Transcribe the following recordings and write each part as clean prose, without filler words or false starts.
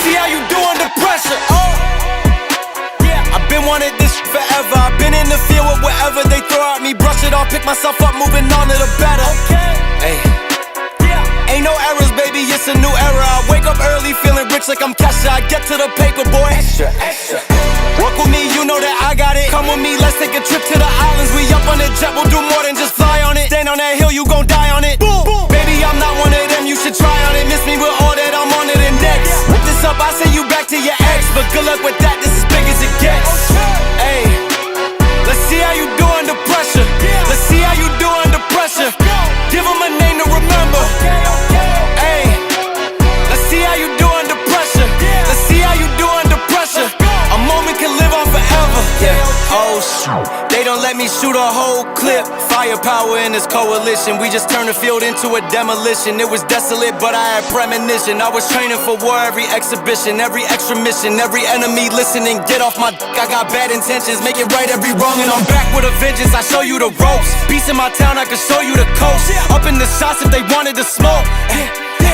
see how you do under pressure. Oh, yeah, I've been wanting this forever. I've been in the field with whatever they throw at me. Brush it off, pick myself up, moving on to the better. Hey, ain't no errors, baby, it's a new era. I wake up early, feeling rich like I'm Kesha. I get to the paper, boy. Extra, extra. Work with me, you know that I got it. Come with me, let's take a trip to the islands. We up on the jet, we'll do more than just fly on it. Stand on that hill, you gon' die on it. Boom, boom. Baby, I'm not one of them, you should try on it. Miss me with all that, I'm on it and next. Whip this up, I send you back to your ex. But good luck with that, this is big as it gets. Hey, let's see how you do under pressure. Let's see how you do under pressure. Give them a name to remember. Hey, let's see how you do under pressure. Let's see how you do under pressure. A moment can live on forever. Yeah. Oh shoot, they don't let me shoot a whole clip. Firepower in this coalition. We just turned the field into a demolition. It was desolate, but I had premonition. I was training for war, every exhibition, every extra mission, every enemy listening. Get off my dick, I got bad intentions. Make it right every wrong, and I'm back with a vengeance. I show you the ropes. Peace in my town, I can show you the coast. Up in the shots if they wanted to smoke.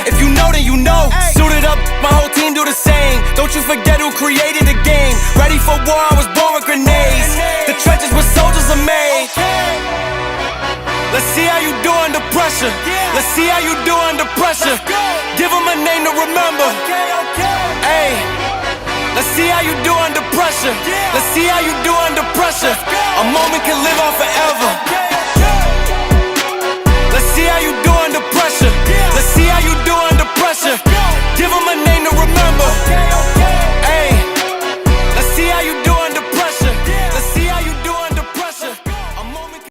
If you know, then you know. Suited up, my whole team do the same. Don't you forget who created the game. Ready for war, I was born with grenades. The trenches where soldiers are made. Let's see how you do under pressure. Let's see how you do under pressure. Give them a name to remember. Hey, let's see how you do under pressure. Let's see how you do under pressure. A moment can live on forever. Let's see how you do under pressure. Let's see how you do under pressure. Give them a name to remember. Hey, let's see how you do under pressure. Let's see how you do under pressure. A moment.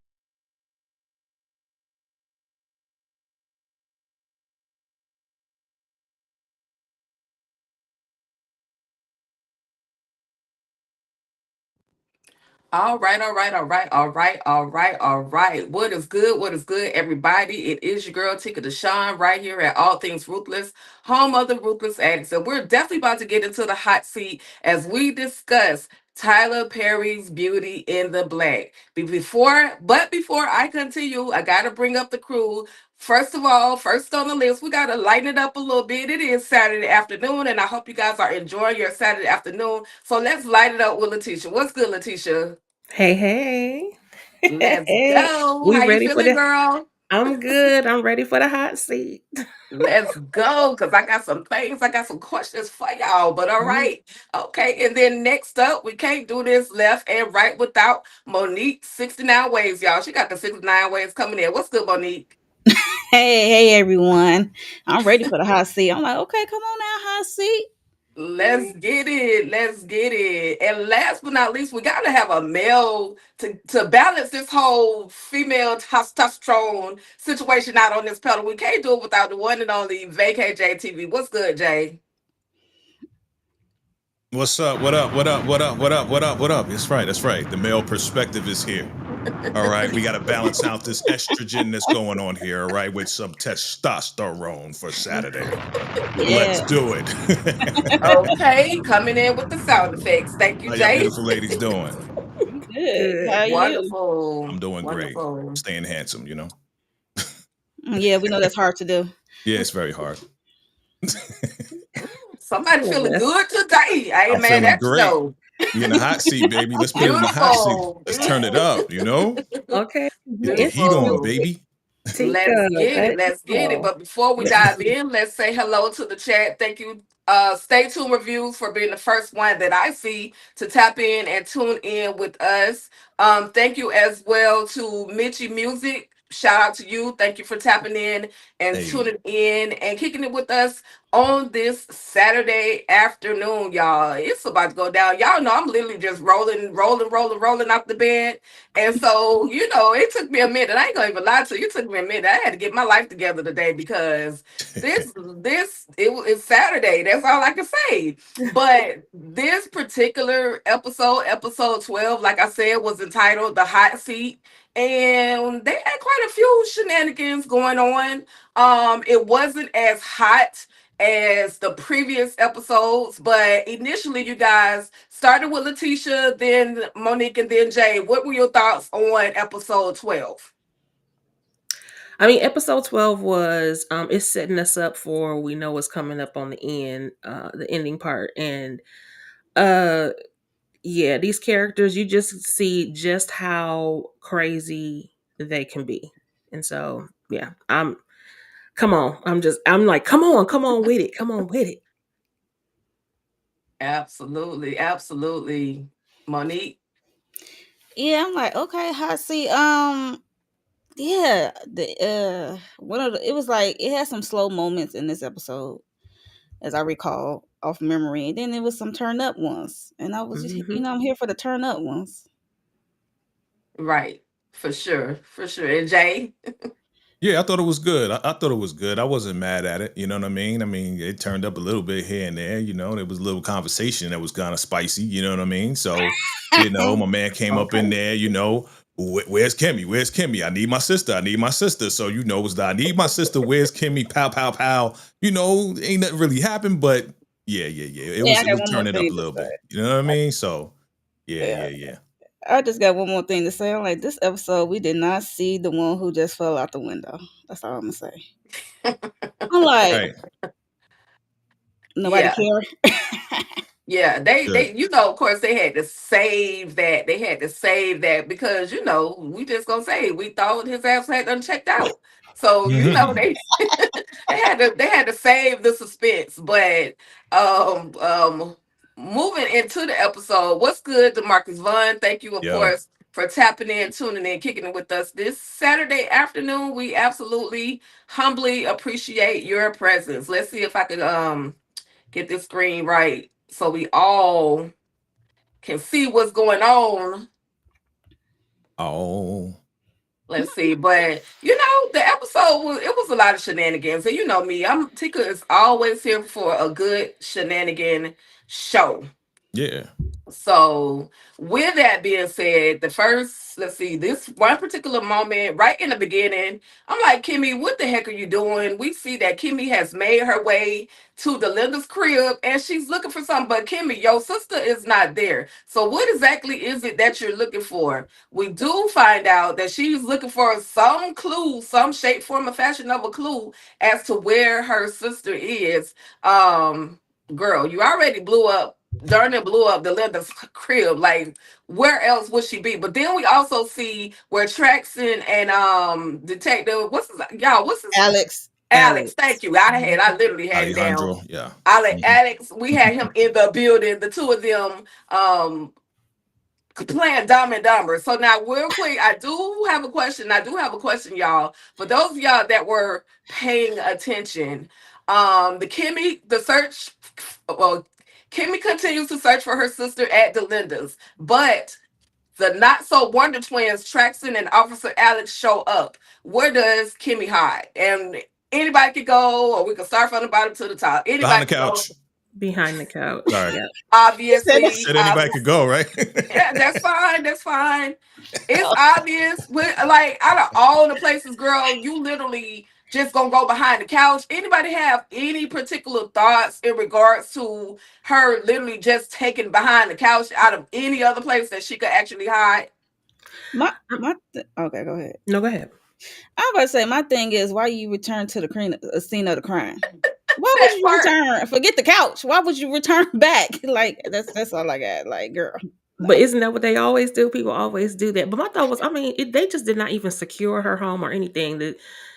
All right, all right, all right, all right, all right, all right. What is good? What is good, everybody? It is your girl, Tika Deshawn, right here at All Things Ruthless, home of the Ruthless Addicts. And we're definitely about to get into the hot seat as we discuss Tyler Perry's Beauty in the Black. Before I continue, I gotta bring up the crew. First of all, first on the list, we gotta lighten it up a little bit. It is Saturday afternoon, and I hope you guys are enjoying your Saturday afternoon. So let's light it up with Letitia. What's good, Letitia? Hey, hey. Let's Hey, go. we How you ready for feeling, the girl? I'm good. I'm ready for the hot seat. Let's go, because I got some things, I got some questions for y'all. But all right. Okay. And then next up, we can't do this left and right without Monique 69 Ways, y'all. She got the 69 Ways coming in. What's good, Monique? Hey, everyone. I'm ready for the hot seat. I'm like, okay, come on now, hot seat. Let's get it. Let's get it. And last but not least, we gotta have a male to balance this whole female testosterone situation out on this pedal. We can't do it without the one and only Vacay JTV. What's good, Jay? What's up? What up? What up? What up? What up? What up? What up? That's right. That's right. The male perspective is here. All right. We got to balance out this estrogen that's going on here. All right. With some testosterone for Saturday. Let's Yeah. do it. Okay, coming in with the sound effects. Thank you, How y'all Jay. beautiful ladies doing? Good. How Good. are you? Wonderful. I'm doing great. Wonderful. Staying handsome, you know? Yeah, we know that's hard to do. Yeah, it's very hard. Somebody feeling good today. I ain't I'm mad feeling at you great. though. We in the hot seat, baby. Let's put it in the hot seat. Beautiful. Let's turn it up, you know? Okay. Get the heat on, Beautiful. baby. Let's Tika, get it. let Let's get it. go. But before we dive in, let's say hello to the chat. Thank you. Stay tuned reviews for being the first one that I see to tap in and tune in with us. Thank you as well to Mitchie Music. Shout out to you. Thank you for tapping in and Hey. tuning in and kicking it with us on this Saturday afternoon, y'all. It's about to go down. Y'all know I'm literally just rolling out the bed. And so, it took me a minute. I ain't gonna even lie to you. It took me a minute. I had to get my life together today because it's Saturday. That's all I can say. But this particular episode 12, like I said, was entitled The Hot Seat. And they had quite a few shenanigans going on. It wasn't as hot as the previous episodes, but initially you guys started with Letitia, then Monique, and then Jay. What were your thoughts on episode 12? I mean, episode 12 was it's setting us up for we know what's coming up on the end, the ending part. And uh yeah, these characters, you just see just how crazy they can be. And so yeah, come on. I'm like, come on with it. Come on with it. Absolutely, absolutely. Monique. Yeah, I'm like, okay, hot seat. Yeah, the one of the it was like it had some slow moments in this episode, as I recall off memory, and then there was some turn up ones, and I was just Mhm. I'm here for the turn up ones. Right. For sure. For sure. And Jay. Yeah, I thought it was good. I thought it was good. I wasn't mad at it. You know what I mean? I mean, it turned up a little bit here and there. You know, there was a little conversation that was kind of spicy. You know what I mean? So, you know, my man came up in there. You know, where's Kimmie? Where's Kimmie? I need my sister. I need my sister. So you know, it was the I need my sister. Where's Kimmie? Pow, pow, pow. You know, ain't nothing really happened, but yeah. It Yeah, I was got one more turning up thing a to little say. bit. You know what I mean? So Yeah, yeah. I just got one more thing to say. I'm like, this episode, we did not see the one who just fell out the window. That's all I'm gonna say. I'm like, Right. nobody Yeah. care. Yeah, Good. they, you know, of course, they had to save that. They had to save that because, you know, we just gonna say we thought his ass had done checked out. So, you know, they they had to save the suspense. But moving into the episode, what's good, DeMarcus Vaughn? Thank you, of Yo. course, for tapping in, tuning in, kicking it with us this Saturday afternoon. We absolutely humbly appreciate your presence. Let's see if I can get this screen right so we all can see what's going on. Oh. Let's see, but you know, the episode was a lot of shenanigans, and you know me, Tika is always here for a good shenanigan show. Yeah. So, with that being said, the first, let's see, this one particular moment right in the beginning, I'm like, Kimmie, what the heck are you doing? We see that Kimmie has made her way to the Linda's crib and she's looking for something. But Kimmie, your sister is not there. So, what exactly is it that you're looking for? We do find out that she's looking for some clue, some shape, form, or fashion of a clue as to where her sister is. Girl, you already blew up the Linda's crib. Like, where else would she be? But then we also see where Traxon and Detective, what's his Alex. Alex, thank you. I literally had it down. Alejandro. Yeah. Alex, we had him in the building, the two of them playing Dumb and Dumber. So now, real quick, I do have a question. Y'all. For those of y'all that were paying attention, the search, well, Kimmie continues to search for her sister at Delinda's, but the not so Wonder Twins, Traxon and Officer Alex, show up. Where does Kimmie hide? And anybody could go, or we can start from the bottom to the top. Behind the Anybody can go. couch. Behind the couch. Sorry. Yeah. Obviously, Said anybody could go, right? yeah, that's fine. That's fine. It's obvious. Like, out of all the places, girl, you literally just gonna go behind the couch. Anybody have any particular thoughts in regards to her literally just taking behind the couch out of any other place that she could actually hide? Okay, go ahead. No, go ahead. I was about to say, my thing is, why you return to the scene of the crime? Why would That you part. return? Forget the couch. Why would you return back? Like, that's all I got. Like, girl. But isn't that what they always do? People always do that. But my thought was, I mean, they just did not even secure her home or anything.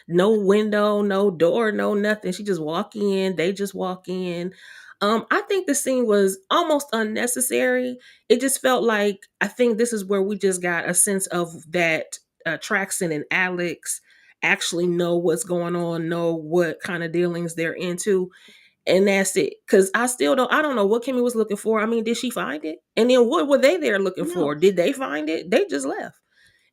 No window, no door, no nothing. She just walk in. They just walk in. I think the scene was almost unnecessary. It just felt like, I think this is where we just got a sense of that Traxon and Alex actually know what's going on, know what kind of dealings they're into. And that's it. Cause I don't know what Kimmie was looking for. I mean, did she find it? And then what were they there looking No. for? Did they find it? They just left.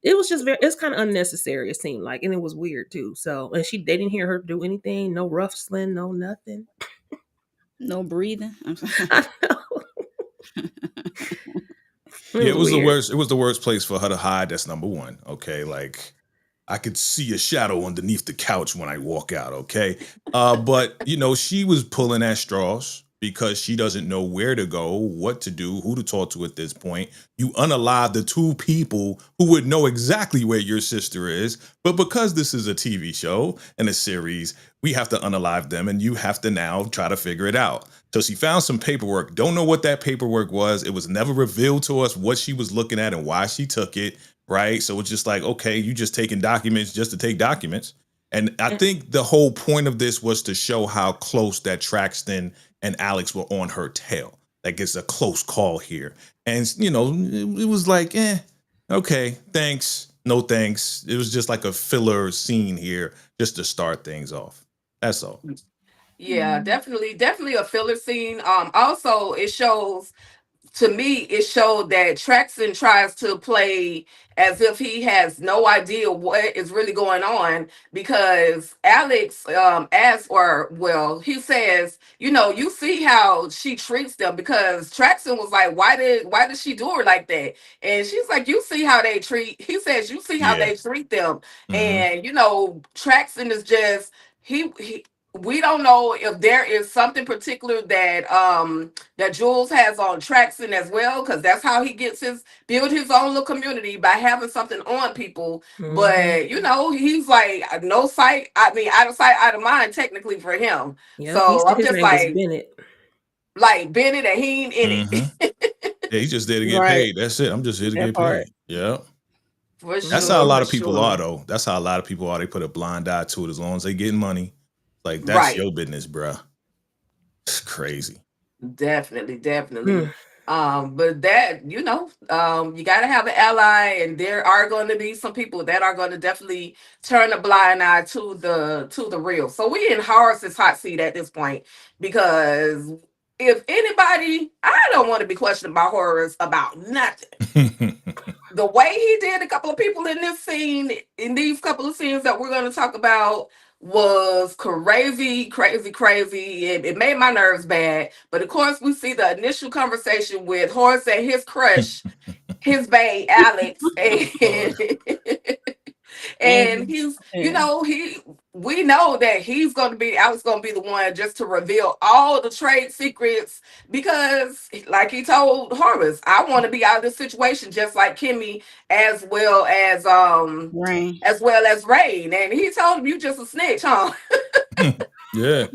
It was just it's kind of unnecessary, it seemed like. And it was weird too. So, and they didn't hear her do anything, no rustling, no nothing. No breathing. I know. Yeah, it was the weird. worst. It was the worst place for her to hide. That's number one. Okay, like I could see a shadow underneath the couch when I walk out. Okay, but you know she was pulling at straws. because she doesn't know where to go, what to do, who to talk to at this point. You unalive the two people who would know exactly where your sister is. But because this is a TV show and a series, we have to unalive them and you have to now try to figure it out. So she found some paperwork. Don't know what that paperwork was. It was never revealed to us what she was looking at and why she took it. Right. So it's just like, okay, you just taking documents just to take documents. And I think the whole point of this was to show how close that Traxton and Alex were on her tail. Like it's a close call here. And, you know, it was like, okay, thanks. No thanks. It was just like a filler scene here just to start things off. That's all. Yeah, definitely a filler scene. Also it shows, to me, it showed that Traxon tries to play as if he has no idea what is really going on, because Alex asks, or well, he says, you know, you see how she treats them, because Traxon was like, why did she do her like that? And she's like, you see how they treat, he says, you see how Yeah. they treat them. Mhm. And you know, Traxon is just, he we don't know if there is something particular that Jules has on Traxon as well, because that's how he gets his build his own little community, by having something on people. But you know, he's like no sight. I mean, out of sight, out of mind, technically for him. Yep. He So said I'm his just name was Bennett. like Bennett, and he ain't in Mhm. it Yeah, he's just there to get Right. paid. That's it. I'm just here to That get part. paid. Yeah. for That's how a sure, lot for of people sure. are, though. That's how a lot of people are. They put a blind eye to it as long as they getting money. Like, that's Right. your business, bruh. It's crazy. Definitely. Mm. But that, you know, you gotta have an ally, and there are going to be some people that are going to definitely turn a blind eye to the real. So we in Horace's hot seat at this point, because if anybody, I don't want to be questioned by Horace about nothing. The way he did a couple of people in this scene, in these couple of scenes that we're going to talk about, was crazy. It made my nerves bad. But of course, we see the initial conversation with Horace and his crush, his bae Alex, and Andrew. and he's, you Yeah. know, we know that he's going to be, Alex going to be the one just to reveal all the trade secrets, because like he told Horace, I want to be out of this situation just like Kimmie, as well as Rain. Rain. And he told him, you just a snitch, huh? Yeah.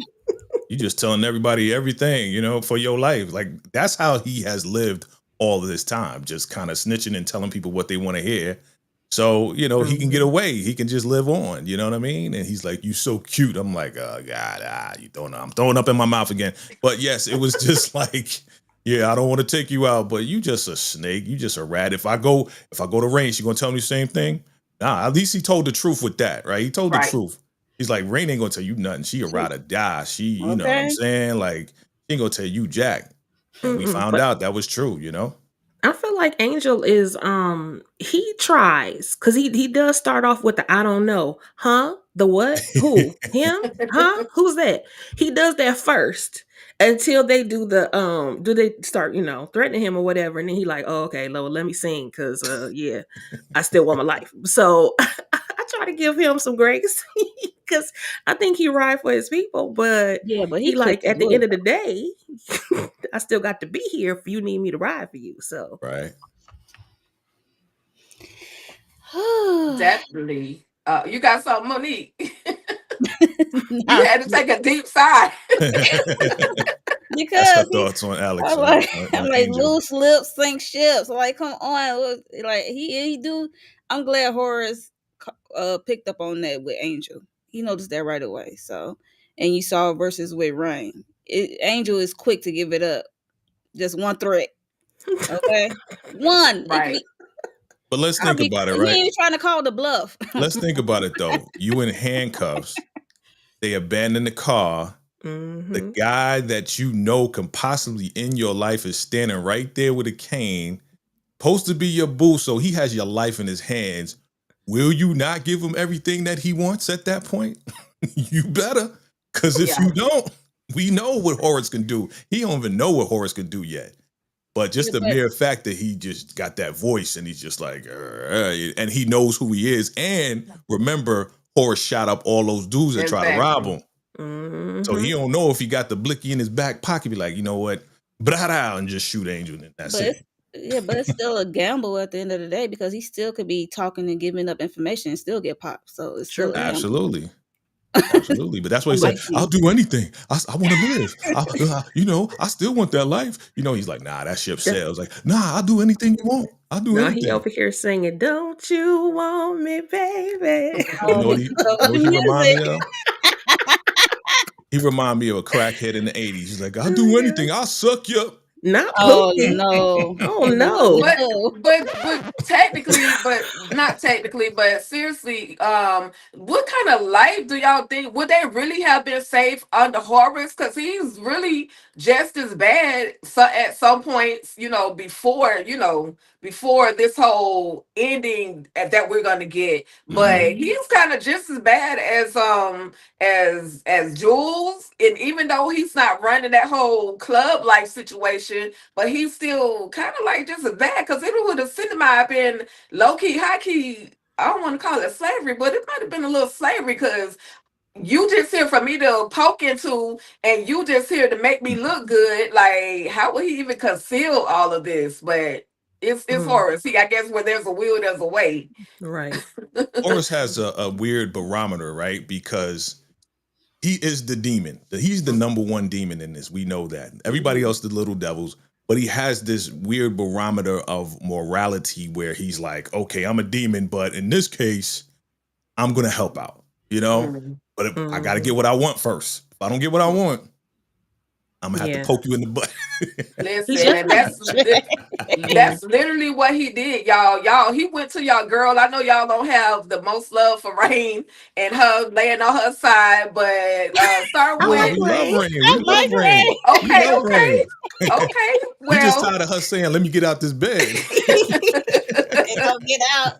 You just telling everybody everything, you know, for your life. Like, that's how he has lived all of this time, just kind of snitching and telling people what they want to hear. So, you know, he can get away. He can just live on. You know what I mean? And he's like, you so cute. I'm like, oh, God, you don't know. I'm throwing up in my mouth again. But yes, it was just like, yeah, I don't want to take you out, but you just a snake. You just a rat. If I go to Rain, she gonna tell me the same thing? Nah, at least he told the truth with that, right? He told the Right. truth. He's like, Rain ain't gonna tell you nothing. She a ride or die. She, you know what I'm Okay. saying? Like, she ain't gonna tell you jack. And we found But out that was true, you know? I feel like Angel is he tries, because he does start off with the I don't know. Huh? The what? Who? Him? Huh? Who's that? He does that first, until they do they start, you know, threatening him or whatever, and then he like, oh, okay, Lord, let me sing, because yeah, I still want my life. So I try to give him some grace, because I think he ride for his people, but Yeah, but he he quick like, to at the do end it. of the day, I still got to be here if you need me to ride for you. So Right. Definitely. You got something, Monique? You Nah, had to take a deep sigh. That's her because he, thoughts on Alex I'm and like, I'm on like, Angel. loose lips sink ships. Like, come on, like he do. I'm glad Horace picked up on that with Angel. He noticed that right away. So, and you saw versus with Rain. Angel is quick to give it up. Just one threat. Okay, one. It could Right. be. But let's I'll think be. about it, He right? ain't even trying to call the bluff. Let's think about it though. You in handcuffs. They abandon the car. The guy that you know can possibly end your life is standing right there with a cane, supposed to be your boo, so he has your life in his hands. Will you not give him everything that he wants at that point? You better. Because if Yeah. you don't, we know what Horace can do. He don't even know what Horace can do yet. But just Yeah, the mere fact that he just got that voice and he's just like, and he knows who he is. And remember, Horace shot up all those dudes that try to rob Exactly. him. So he Mhm. don't know if he got the blicky in his back pocket. Be like, you know what, blah, and just shoot Angel, and that's But it. but it's still a gamble at the end of the day because he still could be talking and giving up information and still get popped. So it's still True. a gamble. Absolutely. Absolutely. But that's what he Like said. I'll do anything. I want to live. I still want that life. He's like, nah, that ship that, sails. Like, nah, I'll do anything you want. I'll do now he anything. over here singing, "Don't you want me, baby?" You know what Mix he, it up you know with what the he remind me music. of? He remind me of a crackhead in the 80s. He's like, I'll do anything. I'll suck you up. Not Oh Pookie. no. Oh No, no. no. But technically, but not technically, but seriously, what kind of life do y'all think would they really have been safe under Horace? Because he's really just as bad. So at some points, before this whole ending that we're gonna get, but he's kind of just as bad as Jules, and even though he's not running that whole club life situation, but he's still kind of like just as bad because it would have semi been low key, high key. I don't want to call it slavery, but it might have been a little slavery because you just here for me to poke into, and you just here to make me look good. Like, how would he even conceal all of this? But it's Mm, horror. See, I guess where there's a will, there's a way. right. Horus has a weird barometer, right? Because he is the demon. He's the number one demon in this. We know that. Everybody else, the little devils. But he has this weird barometer of morality where he's like, okay, I'm a demon, but in this case, I'm going to help out, Mhm. But I got to Mhm. get what I want first. If I don't get what I want, I'm going to have to Yeah. poke you in the butt. He Listen, and just Yeah. that's literally what he did, y'all. He went to y'all girl. I know y'all don't have the most love for Rain and her laying on her side, but I starting Nah, like with we love Ray. Rain. We I love like Rain. Ray. We okay, love Rain. okay. We just Well, tired of her saying, let me get out this bed. They don't get out.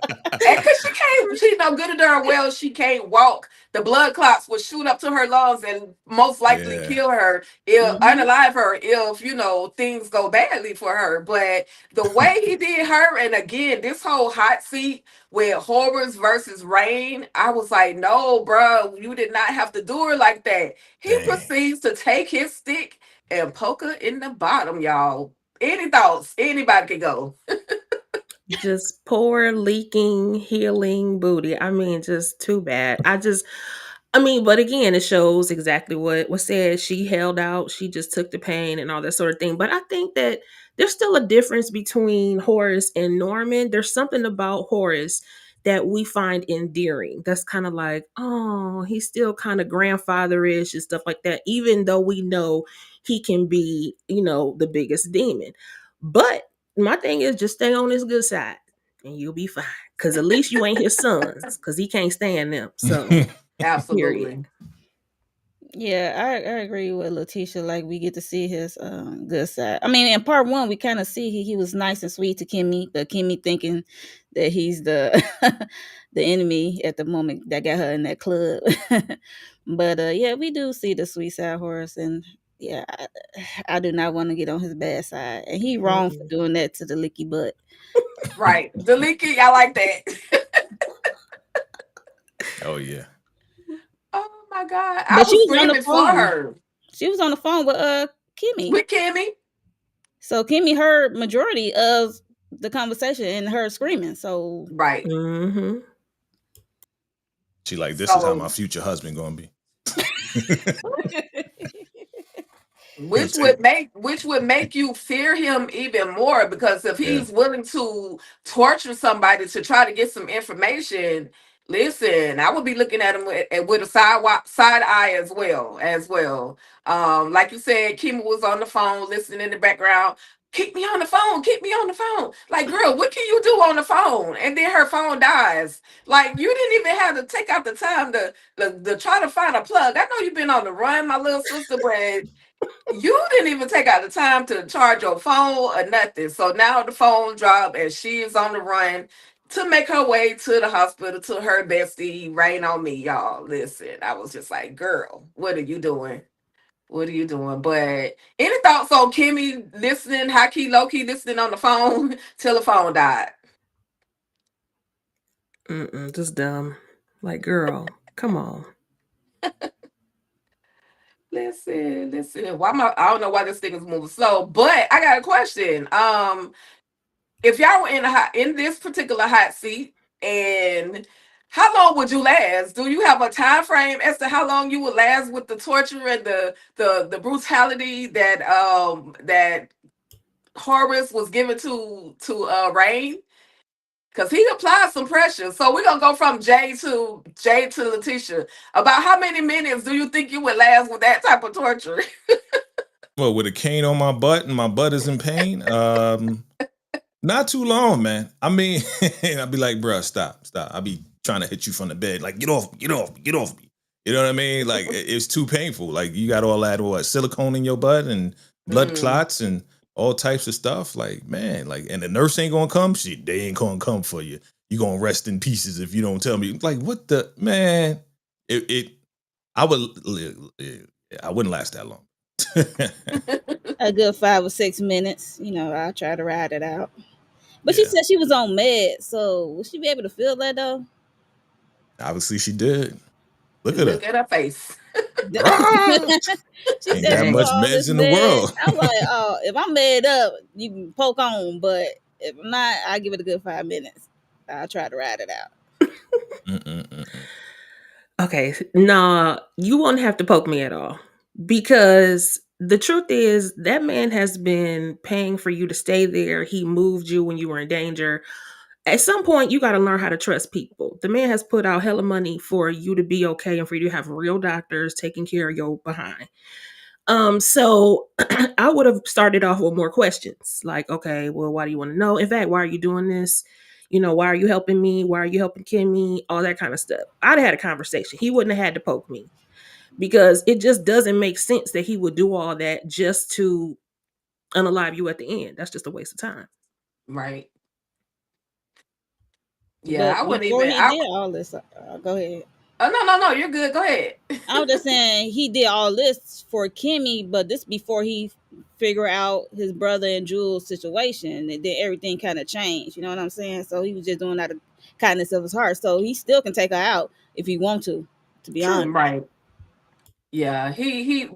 and cause she know good and darn well she can't walk. The blood clots will shoot up to her lungs and most likely Yeah. kill her, if Mhm. unalive her, if things go badly for her. But the way he did her, and again, this whole hot seat with Horrors versus Rain, I was like, no, bro, you did not have to do her like that. He Dang. proceeds to take his stick and poke her in the bottom, y'all. Any thoughts? Anybody can go. Just poor, leaking, healing booty. I mean, just too bad. But again, it shows exactly what was said. She held out, she just took the pain and all that sort of thing. But I think that there's still a difference between Horace and Norman. There's something about Horace that we find endearing. That's kind of like, oh, he's still kind of grandfatherish and stuff like that, even though we know he can be, the biggest demon. But my thing is just stay on his good side and you'll be fine. Cause at least you ain't his sons, cause he can't stand them. So period. Absolutely. Yeah, I agree with Letitia. Like we get to see his good side. I mean, in part one, we kind of see he was nice and sweet to Kimmie, but Kimmie thinking that he's the the enemy at the moment that got her in that club. But yeah, we do see the sweet side Horace, and yeah, I do not want to get on his bad side, and he wrong for Mm-mm. doing that to the licky butt. Right. The leaky, I like that. Oh, yeah. Oh my God. I But she was was on the screaming for phone. her. She was on the phone with Kimmie. With Kimmie. So Kimmie heard majority of the conversation and her screaming. So Right. Mm-hmm. She like, this is how my So future husband gonna be. He'll which take. would make you fear him even more, because if Yeah. he's willing to torture somebody to try to get some information, listen, I would be looking at him with a side eye as well. Like you said, Kimmy was on the phone listening in the background. Keep me on the phone, keep me on the phone. Like, girl, what can you do on the phone? And then her phone dies. Like, you didn't even have to take out the time to try to find a plug. I know you've been on the run, my little sister, but you didn't even take out the time to charge your phone or nothing. So now the phone dropped and she is on the run to make her way to the hospital to her bestie. Rain on me, y'all. Listen, I was just like, girl, what are you doing? What are you doing? But any thoughts on Kimmie listening, high key, low key listening on the phone till the phone died? Just dumb. Like, girl, come on. Listen. I don't know why this thing is moving slow, but I got a question. If y'all were in this particular hot seat, and how long would you last? Do you have a time frame as to how long you would last with the torture and the brutality that Horace was given to Rain? Because he applied some pressure. So we're gonna go from Jay to Letitia. About how many minutes do you think you would last with that type of torture? Well, with a cane on my butt and my butt is in pain, not too long, man. I mean, I'd be like, bruh, stop. I'll be trying to hit you from the bed, like, get off me. You know what I mean? Like, it's too painful. Like, you got all that silicone in your butt and blood clots and all types of stuff. Like, man, like, and the nurse ain't gonna come. Shit, they ain't gonna come for you. You gonna rest in pieces if you don't tell me. Like, what the man? I wouldn't last that long. A good 5 or 6 minutes. I'll try to ride it out. But Yeah. she said she was on meds, so will she be able to feel that though? Obviously, she did. Look at her face. She Ain't said that she much was on meds this in the med. world. I'm like, oh, if I'm made up, you can poke on, but if I'm not, I'll give it a good 5 minutes. I'll try to ride it out. Okay, nah, you won't have to poke me at all, because the truth is that man has been paying for you to stay there. He moved you when you were in danger. At some point, you got to learn how to trust people. The man has put out hella money for you to be okay and for you to have real doctors taking care of your behind. So I would have started off with more questions like, okay, well, why do you want to know? In fact, why are you doing this? Why are you helping me? Why are you helping Kimmie? All that kind of stuff. I'd have had a conversation. He wouldn't have had to poke me, because it just doesn't make sense that he would do all that just to unalive you at the end. That's just a waste of time. Right. Yeah, But I wouldn't before even. he did all this, go ahead. Oh, no, you're good. Go ahead. I was just saying he did all this for Kimmie, but this before he figure out his brother and Jules' situation, and then everything kind of changed. You know what I'm saying? So he was just doing out of kindness of his heart. So he still can take her out if he want to be honest. Right. Yeah, he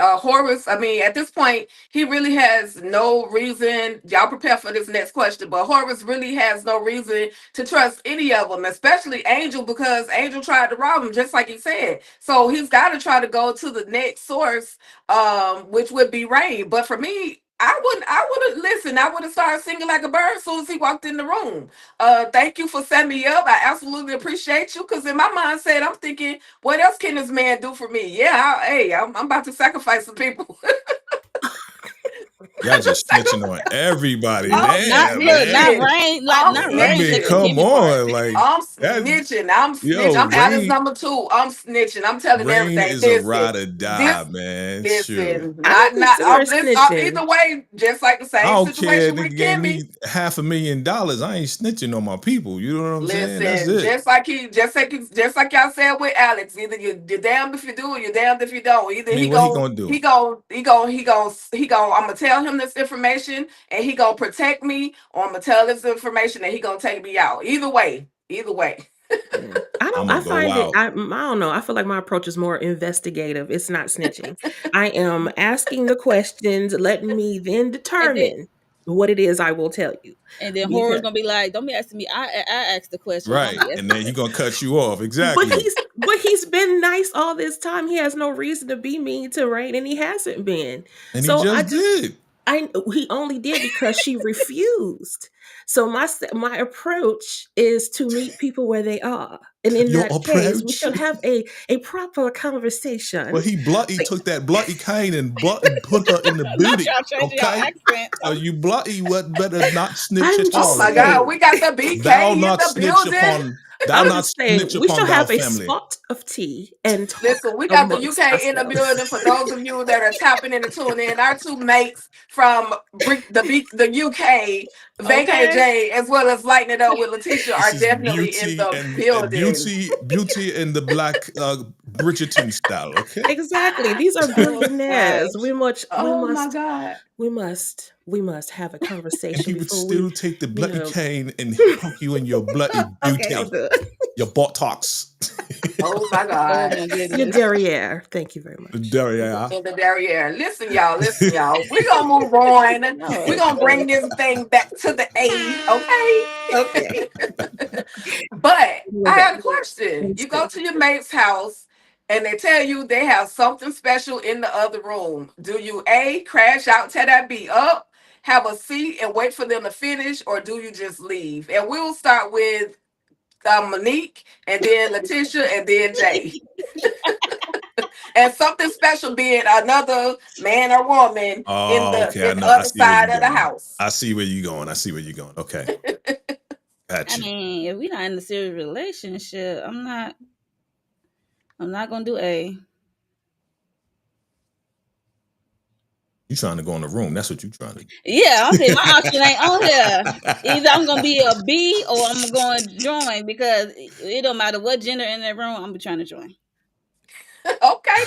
Horace, I mean, at this point, he really has no reason. Y'all prepare for this next question, but Horace really has no reason to trust any of them, especially Angel, because Angel tried to rob him, just like he said. So he's got to try to go to the next source, which would be Rain. But for me, I would have started singing like a bird as soon as he walked in the room. Thank you for setting me up. I absolutely appreciate you, because in my mindset, I'm thinking, what else can this man do for me? Yeah, I'm about to sacrifice some people. Y'all just snitching on everybody. I'm Damn, snitching. man. Not Rain, I'm not I Rain. mean, Take the come Kimmie part. on, like I'm that. snitching. Yo, I'm Alice Rain, number 2. I'm snitching. I'm telling Rain everything. is a ride or die, This, man. Shoot. listen, I don't not. consider it Listen, snitching. either way, just like the I same don't care. situation with Nigga gave Kimmie. me $500,000. I ain't snitching on my people. You know what I'm saying? That's Listen, it. just like y'all said with Alex, either you're damned if you do, or you're damned if you don't. Either I mean, what he gonna do? I'm gonna tell him this information, and he gonna protect me, or I'm gonna tell this information, and he gonna take me out. Either way. Yeah. I'm I gonna go find it. out. I don't know. I feel like my approach is more investigative. It's not snitching. I am asking the questions, letting me then determine what it is I will tell you. And then Because, Horror's gonna be like, "Don't be asking me. I asked the question. Right. Don't be asking And then he gonna cut you off. but Exactly. he's been nice all this time. He has no reason to be mean to Rain, and he hasn't been. And he So just did. he only did because she refused. So my approach is to meet people where they are, and in Your that case, we approach. should have a proper conversation. Well, he took that bloody cane and put her in the Not booty. y'all changing your Okay. accent. So you bloody what better not snitch I'm at just Oh all. my saying. Okay. God, we got the BK Thou in not the snitch building. upon. Thou I'm not just saying snitch we upon should thou have a family. spot of tea and talk Listen, we got the amongst UK in the ourselves. building. For those of you that are tapping in and tuning in, our 2 mates from the UK, Vacay Okay. J, as well as Lighting It Up with Letitia, are This is definitely in the building. beauty in the black Bridgerton style. Okay. Exactly. These are Oh billionaires. gosh. Oh my God. We must have a And conversation he would before we, still take the you bloody know. cane and poke you in your bloody Okay, I'm booty. good. your buttocks. Oh my Oh God. my Your goodness. derriere. Thank you very much. Derriere. In the derriere. Listen, y'all. Listen, y'all. We're going to move on. No, We're going to bring this thing back to the A, okay? Okay. But We're I back. had a question. Let's You go. go to your mate's house and they tell you they have something special in the other room. Do you A, crash out, tear that B up, have a seat and wait for them to finish, or do you just leave? And we'll start with Monique and then Letitia and then Jay. And something special being another man or woman in Oh, the okay. I in the know. I other see where side you're of the going. house. I see where you're going. I see where you're going. Okay. I Gotcha. mean, if we're not in a serious relationship, I'm not gonna do A. You trying to go in the room. That's what you trying to do. Yeah, I'm saying my option ain't on here. Either I'm gonna be a B or I'm going to join because it don't matter what gender in that room. I'm trying to join. Okay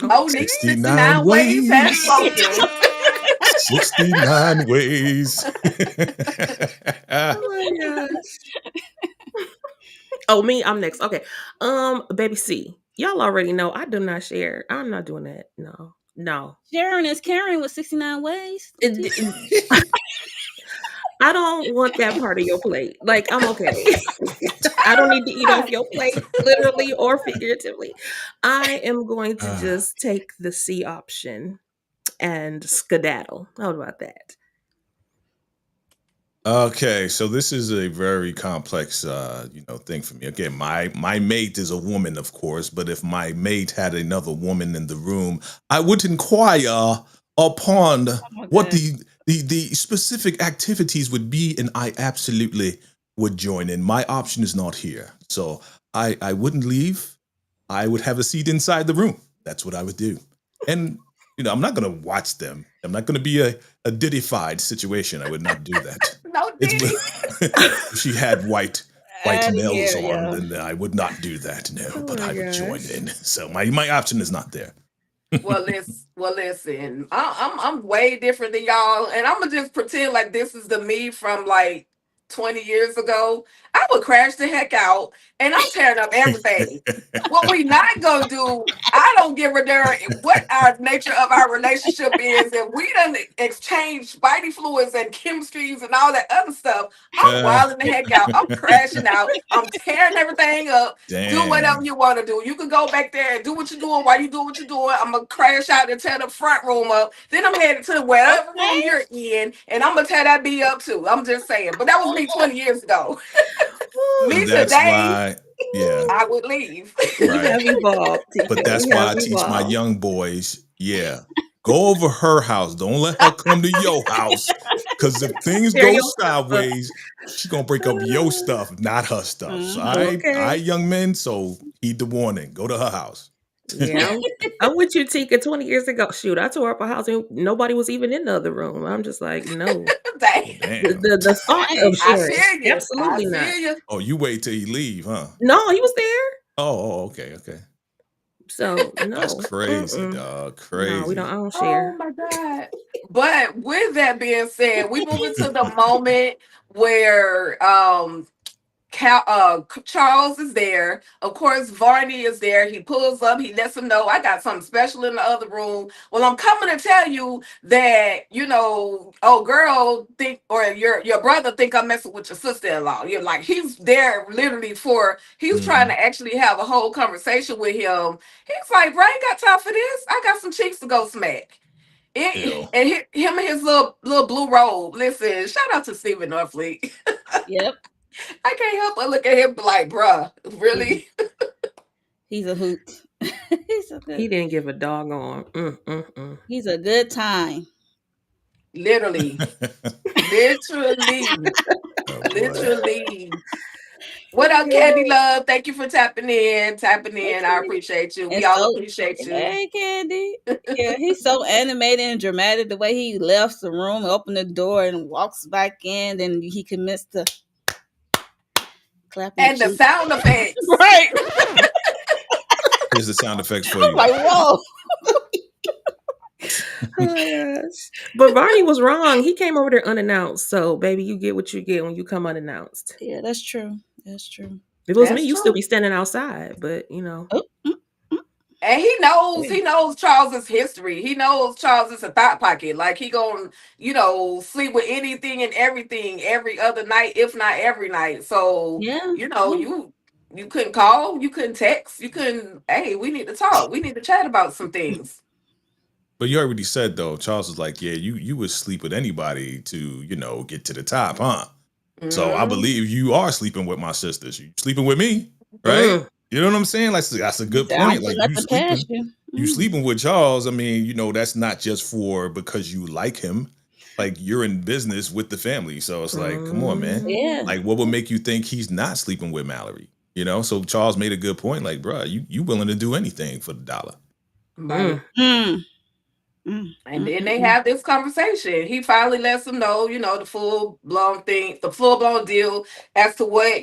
then. Monique 69 69 ways has ways. spoken. 69 ways. Oh my gosh. Oh, me, I'm next. Okay. Baby C. Y'all already know I do not share. I'm not doing that. No. No. Sharon is Karen with 69 ways. I don't want that part of your plate. Like, I'm okay. I don't need to eat off your plate, literally or figuratively. I am going to just take the C option and skedaddle. How about that? Okay, so this is a very complex, thing for me. Again, my mate is a woman, of course, but if my mate had another woman in the room, I would inquire upon what God. the specific activities would be, and I absolutely would join in. My option is not here, so I wouldn't leave. I would have a seat inside the room. That's what I would do, and I'm not gonna watch them. I'm not gonna be a diddified situation. I would not do that. No It's diddy. if she had white nails Yeah, on, yeah. then I would not do that. No, Oh but my I would join gosh. in. So my option is not there. Listen. I'm way different than y'all, and I'm gonna just pretend like this is the me from like 20 years ago. I would crash the heck out, and I'm tearing up everything. What we not gonna do, I don't give a darn what our nature of our relationship is. If we done exchange spidey fluids and chemistries and all that other stuff, I'm Uh, wilding the heck out. I'm crashing out. I'm tearing everything up. Do whatever damn. you want to do. You can go back there and do what you're doing while you do what you're doing. I'm gonna crash out and tear the front room up. Then I'm headed to whatever room you're in, and I'm gonna tear that B up too. I'm just saying. But that was me 20 years ago. Me And that's today, why, yeah, I would leave. We right. have evolved, But TK. that's We why have I teach my evolved. young boys, yeah, go over her house. Don't let her come to your house. Because if things Tear go your stuff up. sideways, she's gonna break up your stuff, not her stuff. So I Okay. young men, so heed the warning. Go to her house. Yeah, I'm with you, Tika. 20 years ago, shoot, I tore up a house and nobody was even in the other room. I'm just like, no. Dang. Damn. The thought Dang. of I sharing, feel you. absolutely I not. feel you. Oh, you wait till you leave, huh? No, he was there. Oh, okay. So That's no. crazy, Mm-mm. dog. No, we Crazy. don't. I don't Oh share. my God. But with that being said, we move into the moment where Charles is there. Of course, Varney is there. He pulls up. He lets him know I got something special in the other room. Well, I'm coming to tell you that oh girl think or your brother think I'm messing with your sister-in-law. You're like he's there literally he's trying to actually have a whole conversation with him. He's like, bro, I ain't got time for this. I got some cheeks to go smack. Ew. And him and his little blue robe. Listen, shout out to Stephen Norfleet. Yep. I can't help but look at him like, bruh, really? He's a hoot. He didn't give a doggone. He's a good time. Literally. Oh, boy. Literally. What up, Candy Love? Thank you for tapping in. I appreciate you. We And all so, appreciate you. hey, Candy. Yeah, he's so animated and dramatic. The way he left the room, opened the door, and walks back in, then he commits to clapping. And the sound effects. Right. Here's the sound effects for you. Like, whoa. Oh my gosh. But Varney was wrong. He came over there unannounced. So, baby, you get what you get when you come unannounced. Yeah, that's true. That's true. If it was me, That's you still true. be standing outside, but you know. Oh, And he knows Charles's history. He knows Charles is a thought pocket. Like he gonna, sleep with anything and everything every other night, if not every night. So, yeah. you couldn't call, you couldn't text, you couldn't, hey, we need to talk. We need to chat about some things. But you already said though, Charles was like, yeah, you would sleep with anybody to, get to the top, huh? So I Mm, believe you are sleeping with my sisters. You sleeping with me, right? Mm. You know what I'm saying? Like that's a good I don't point. put Like nothing past you. you sleeping with Charles. I mean, that's not just for because you like him. Like you're in business with the family. So it's like, come on, man. Yeah. Like what would make you think he's not sleeping with Mallory? So Charles made a good point. Like, bro, you willing to do anything for the dollar. right. Mm. And then they have this conversation. He finally lets them know, the full blown thing, the full blown deal as to what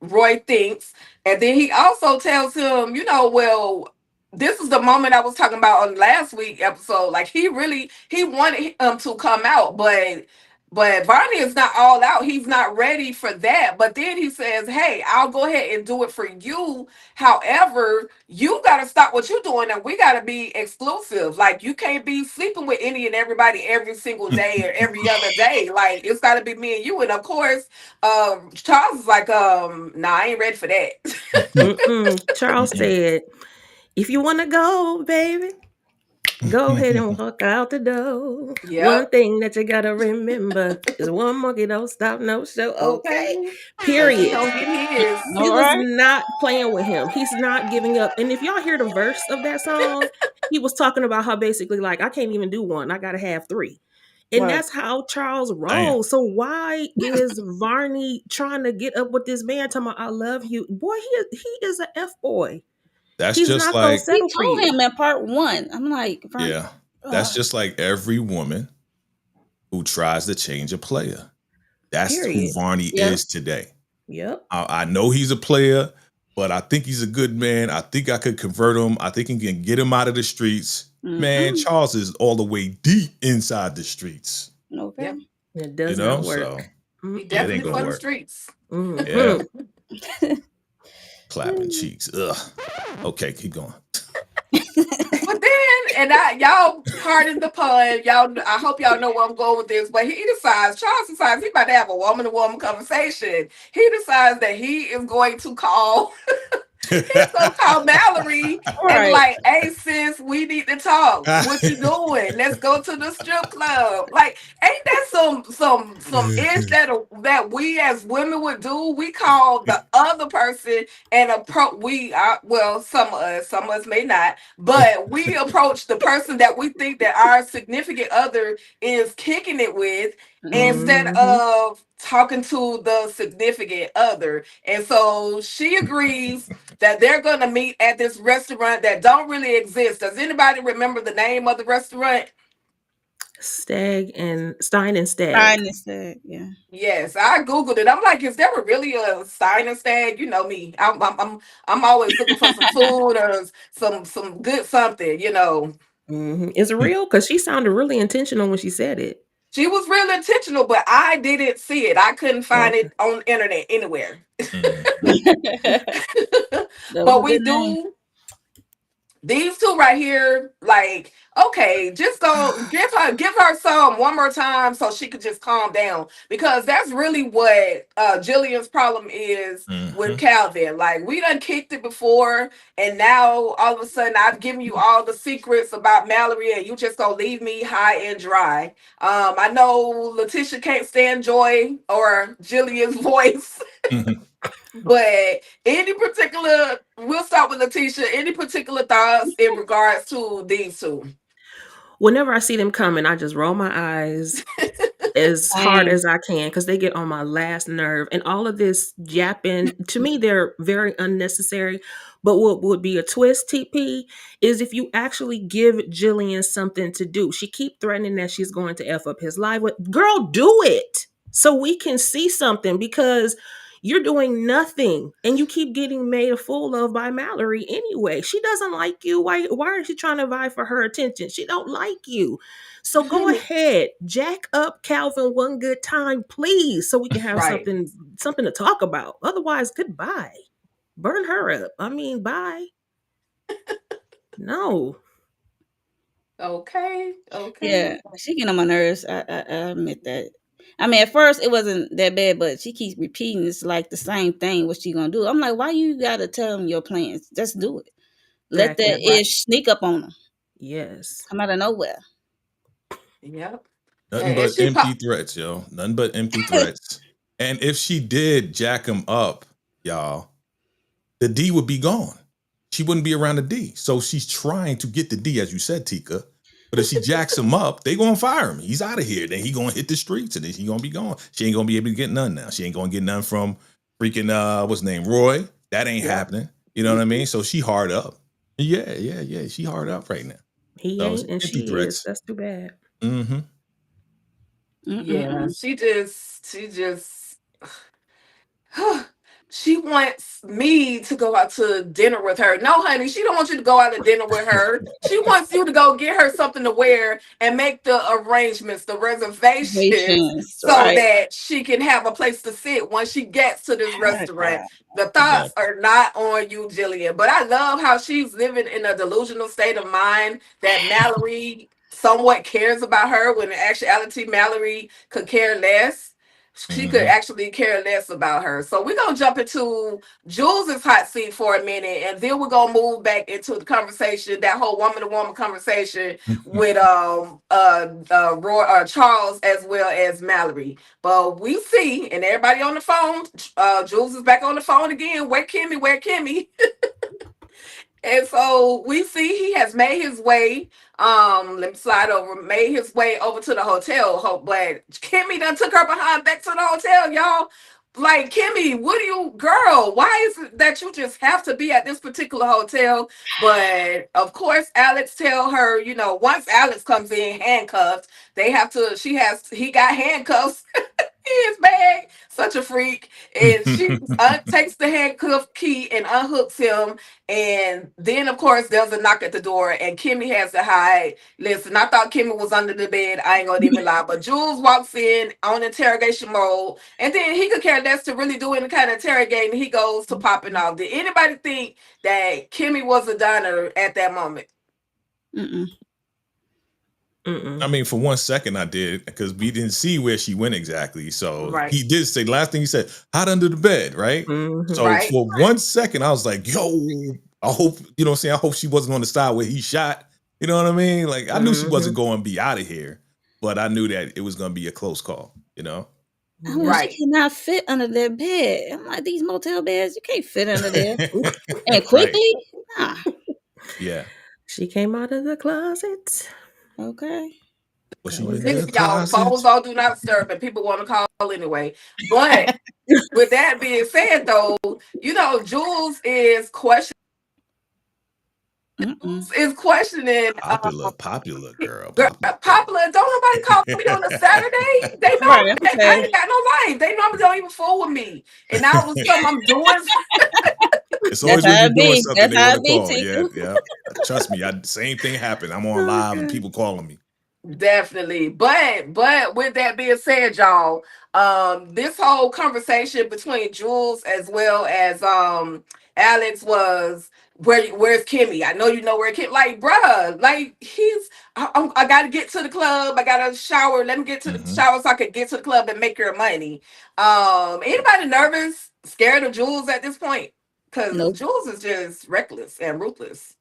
Roy thinks. And then he also tells him, well, this is the moment I was talking about on last week episode. Like he wanted him to come out, but Varney is not all out. He's not ready for that. But then he says, hey, I'll go ahead and do it for you. However, you got to stop what you're doing and we got to be exclusive. Like, you can't be sleeping with any and everybody every single day or every other day. Like, it's got to be me and you. And of course, Charles is like, nah, I ain't ready for that. Charles said, if you want to go, baby, go ahead and walk out the door. One Yep. thing that you gotta remember is one monkey don't stop no show. Okay. Okay. Because he Period. don't get his. He All was right. not playing with him. He's not giving up. And if y'all hear the verse of that song, he was talking about how basically like I can't even do one. I gotta have three. And Right. that's how Charles Damn. rolls. So why is Varney trying to get up with this man talking about I love you? Boy, he is an F boy. That's He's just not gonna like, He settle for told you. him in part 1. I'm like, yeah, that's just like every woman who tries to change a player. That's who Period. Varney Yeah. is today. Yep. I know he's a player, but I think he's a good man. I think I could convert him. I think he can get him out of the streets. Man, Charles is all the way deep inside the streets. Okay. Yep. It does not work. So He ain't definitely gonna for the work. streets. Yeah. Clapping cheeks. Ugh. Okay, keep going. But then, y'all pardon the pun, I hope y'all know where I'm going with this, but Charles decides he's about to have a woman-to-woman conversation. He decides that he is going to call Mallory and like, hey sis, we need to talk. What you doing? Let's go to the strip club. Like, ain't that some ish that we as women would do? We call the other person and some of us may not, but we approach the person that we think that our significant other is kicking it with instead of talking to the significant other. And so she agrees that they're going to meet at this restaurant that don't really exist. Does anybody remember the name of the restaurant? Stein and Stag. Yeah. Yes, I googled it. I'm like, is there really a Stein and Stag? You know me. I'm always looking for some food or some good something. Is it real? Because she sounded really intentional when she said it. She was real intentional, but I didn't see it. I couldn't find it on the internet anywhere. But we do. These two right here, like, okay, just go give her some one more time so she could just calm down, because that's really what Jillian's problem is with Calvin. Like, we done kicked it before, and now all of a sudden I've given you all the secrets about Mallory, and you just gonna leave me high and dry. I know Letitia can't stand Joy or Jillian's voice. But we'll start with Letitia. Any particular thoughts in regards to these two? Whenever I see them coming, I just roll my eyes as hard as I can because they get on my last nerve. And all of this yapping, to me, they're very unnecessary. But what would be a twist, TP, is if you actually give Jillian something to do. She keep threatening that she's going to F up his life. Girl, do it so we can see something, because You're doing nothing, and you keep getting made a fool of by Mallory anyway. She doesn't like you. Why are you trying to vie for her attention? She don't like you. So go ahead, jack up Calvin one good time, please, so we can have Right. something to talk about. Otherwise, goodbye. Burn her up. I mean, bye. No. Okay. Yeah, she getting on my nerves. I admit that. I mean, at first it wasn't that bad, but she keeps repeating it's like the same thing. What she gonna do? I'm like, why you gotta tell them your plans? Just do it. Let that Exactly. ish sneak up on them. Yes. Come out of nowhere. Yep. Nothing And but she empty threats, yo. Nothing but empty threats. And if she did jack him up, y'all, the D would be gone. She wouldn't be around the D. So she's trying to get the D, as you said, Tika. But if she jacks him up, they gonna fire him. He's out of here. Then he gonna hit the streets, and then he gonna be gone. She ain't gonna be able to get none now. She ain't gonna get none from freaking what's his name, Roy. That ain't happening. You know what I mean? So she hard up. Yeah. She hard up right now. He So ain't and empty she threats. is. That's too bad. Mm-hmm. Yeah, she just she wants me to go out to dinner with her. No, honey, she don't want you to go out to dinner with her. She wants you to go get her something to wear and make the arrangements, the reservations, so Right. that she can have a place to sit when she gets to this restaurant. The thoughts are not on you, Jillian. But I love how she's living in a delusional state of mind that Mallory somewhat cares about her when in actuality Mallory could care less. She could actually care less about her. So we're gonna jump into Jules's hot seat for a minute, and then we're gonna move back into the conversation, that whole woman to woman conversation with Roy, Charles as well as Mallory. But we see, and everybody on the phone, Jules is back on the phone again. Where Kimmie? Where Kimmie? And so we see he has made his way. Let me slide over. Made his way over to the hotel. But Kimmie done took her behind back to the hotel, y'all. Like, Kimmie, what do you, girl? Why is it that you just have to be at this particular hotel? But of course, Alex tell her, once Alex comes in handcuffed, he got handcuffs in his bag. Such a freak. And she takes the handcuff key and unhooks him. And then, of course, there's a knock at the door, and Kimmie has to hide. Listen, I thought Kimmie was under the bed. I ain't gonna even lie. But Jules walks in on interrogation mode, and then he could care less to really do any kind of interrogating. He goes to popping off. Did anybody think that Kimmie was a diner at that moment? I mean, for 1 second I did, because we didn't see where she went exactly. So he did say, last thing he said, hide under the bed, right? So for 1 second I was like, yo, I hope, you know what I'm saying? I hope she wasn't on the side where he shot. You know what I mean? Like, I knew she wasn't going to be out of here, but I knew that it was going to be a close call, She cannot fit under that bed. I'm like, these motel beds, you can't fit under there. And quickly? Nah. Yeah. She came out of the closet. Okay. Y'all, phones all do not disturb, and people want to call anyway. But with that being said, though, Jules is questioning. Popular girl. Popular. Don't nobody call me on a Saturday. They know I ain't got no life. They normally don't even fool with me. And now with something I'm doing. It's always when you're doing something they want to call. Yeah. Trust me, same thing happened. I'm on live and people calling me. Definitely. But with that being said, y'all, this whole conversation between Jules as well as Alex was, where's Kimmie? I know you know where Kimmie, like, bruh, like, I gotta get to the club, I gotta shower, let me get to the shower so I can get to the club and make your money. Anybody nervous, scared of Jules at this point? Because Jules is just reckless and ruthless.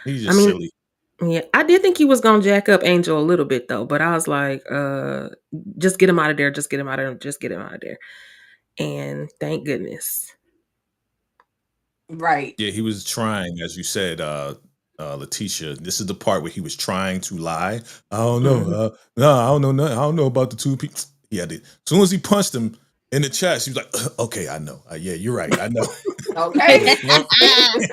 He's just silly. Yeah, I did think he was gonna jack up Angel a little bit though, but I was like, just get him out of there, just get him out of there. And thank goodness. Right. Yeah, he was trying, as you said, Letitia. This is the part where he was trying to lie. I don't know. No, I don't know nothing. I don't know about the two people. Yeah, as soon as he punched him in the chest, he was like, okay, I know. Yeah, you're right. I know. Okay.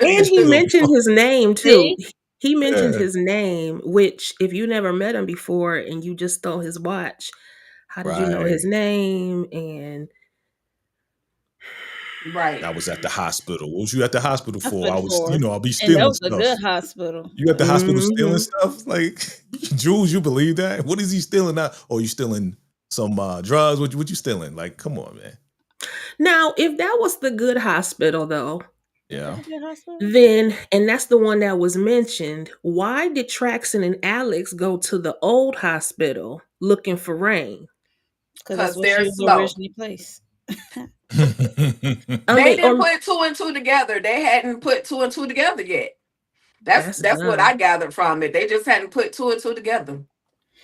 And he mentioned his name too. He mentioned his name, which if you never met him before and you just stole his watch, how did you know his Right. name? And Right. I was at the hospital. What was you at the hospital for? I Hospital was, for, I'll be and that stealing was a stuff. good hospital. You at the hospital stealing mhm. stuff? Like, Jules, you believe that? What is he stealing now? Oh, you stealing some drugs? What you stealing? Like, come on, man. Now, if that was the good hospital, though, Was that Yeah. a good hospital? then, and that's the one that was mentioned, why did Traxon and Alex go to the old hospital looking for Rain? Because that's Because where she they're was slow. originally placed. I They mean, didn't put two and two together. They hadn't put two and two together yet. that's That's what I dumb. gathered from it. They just hadn't put two and two together.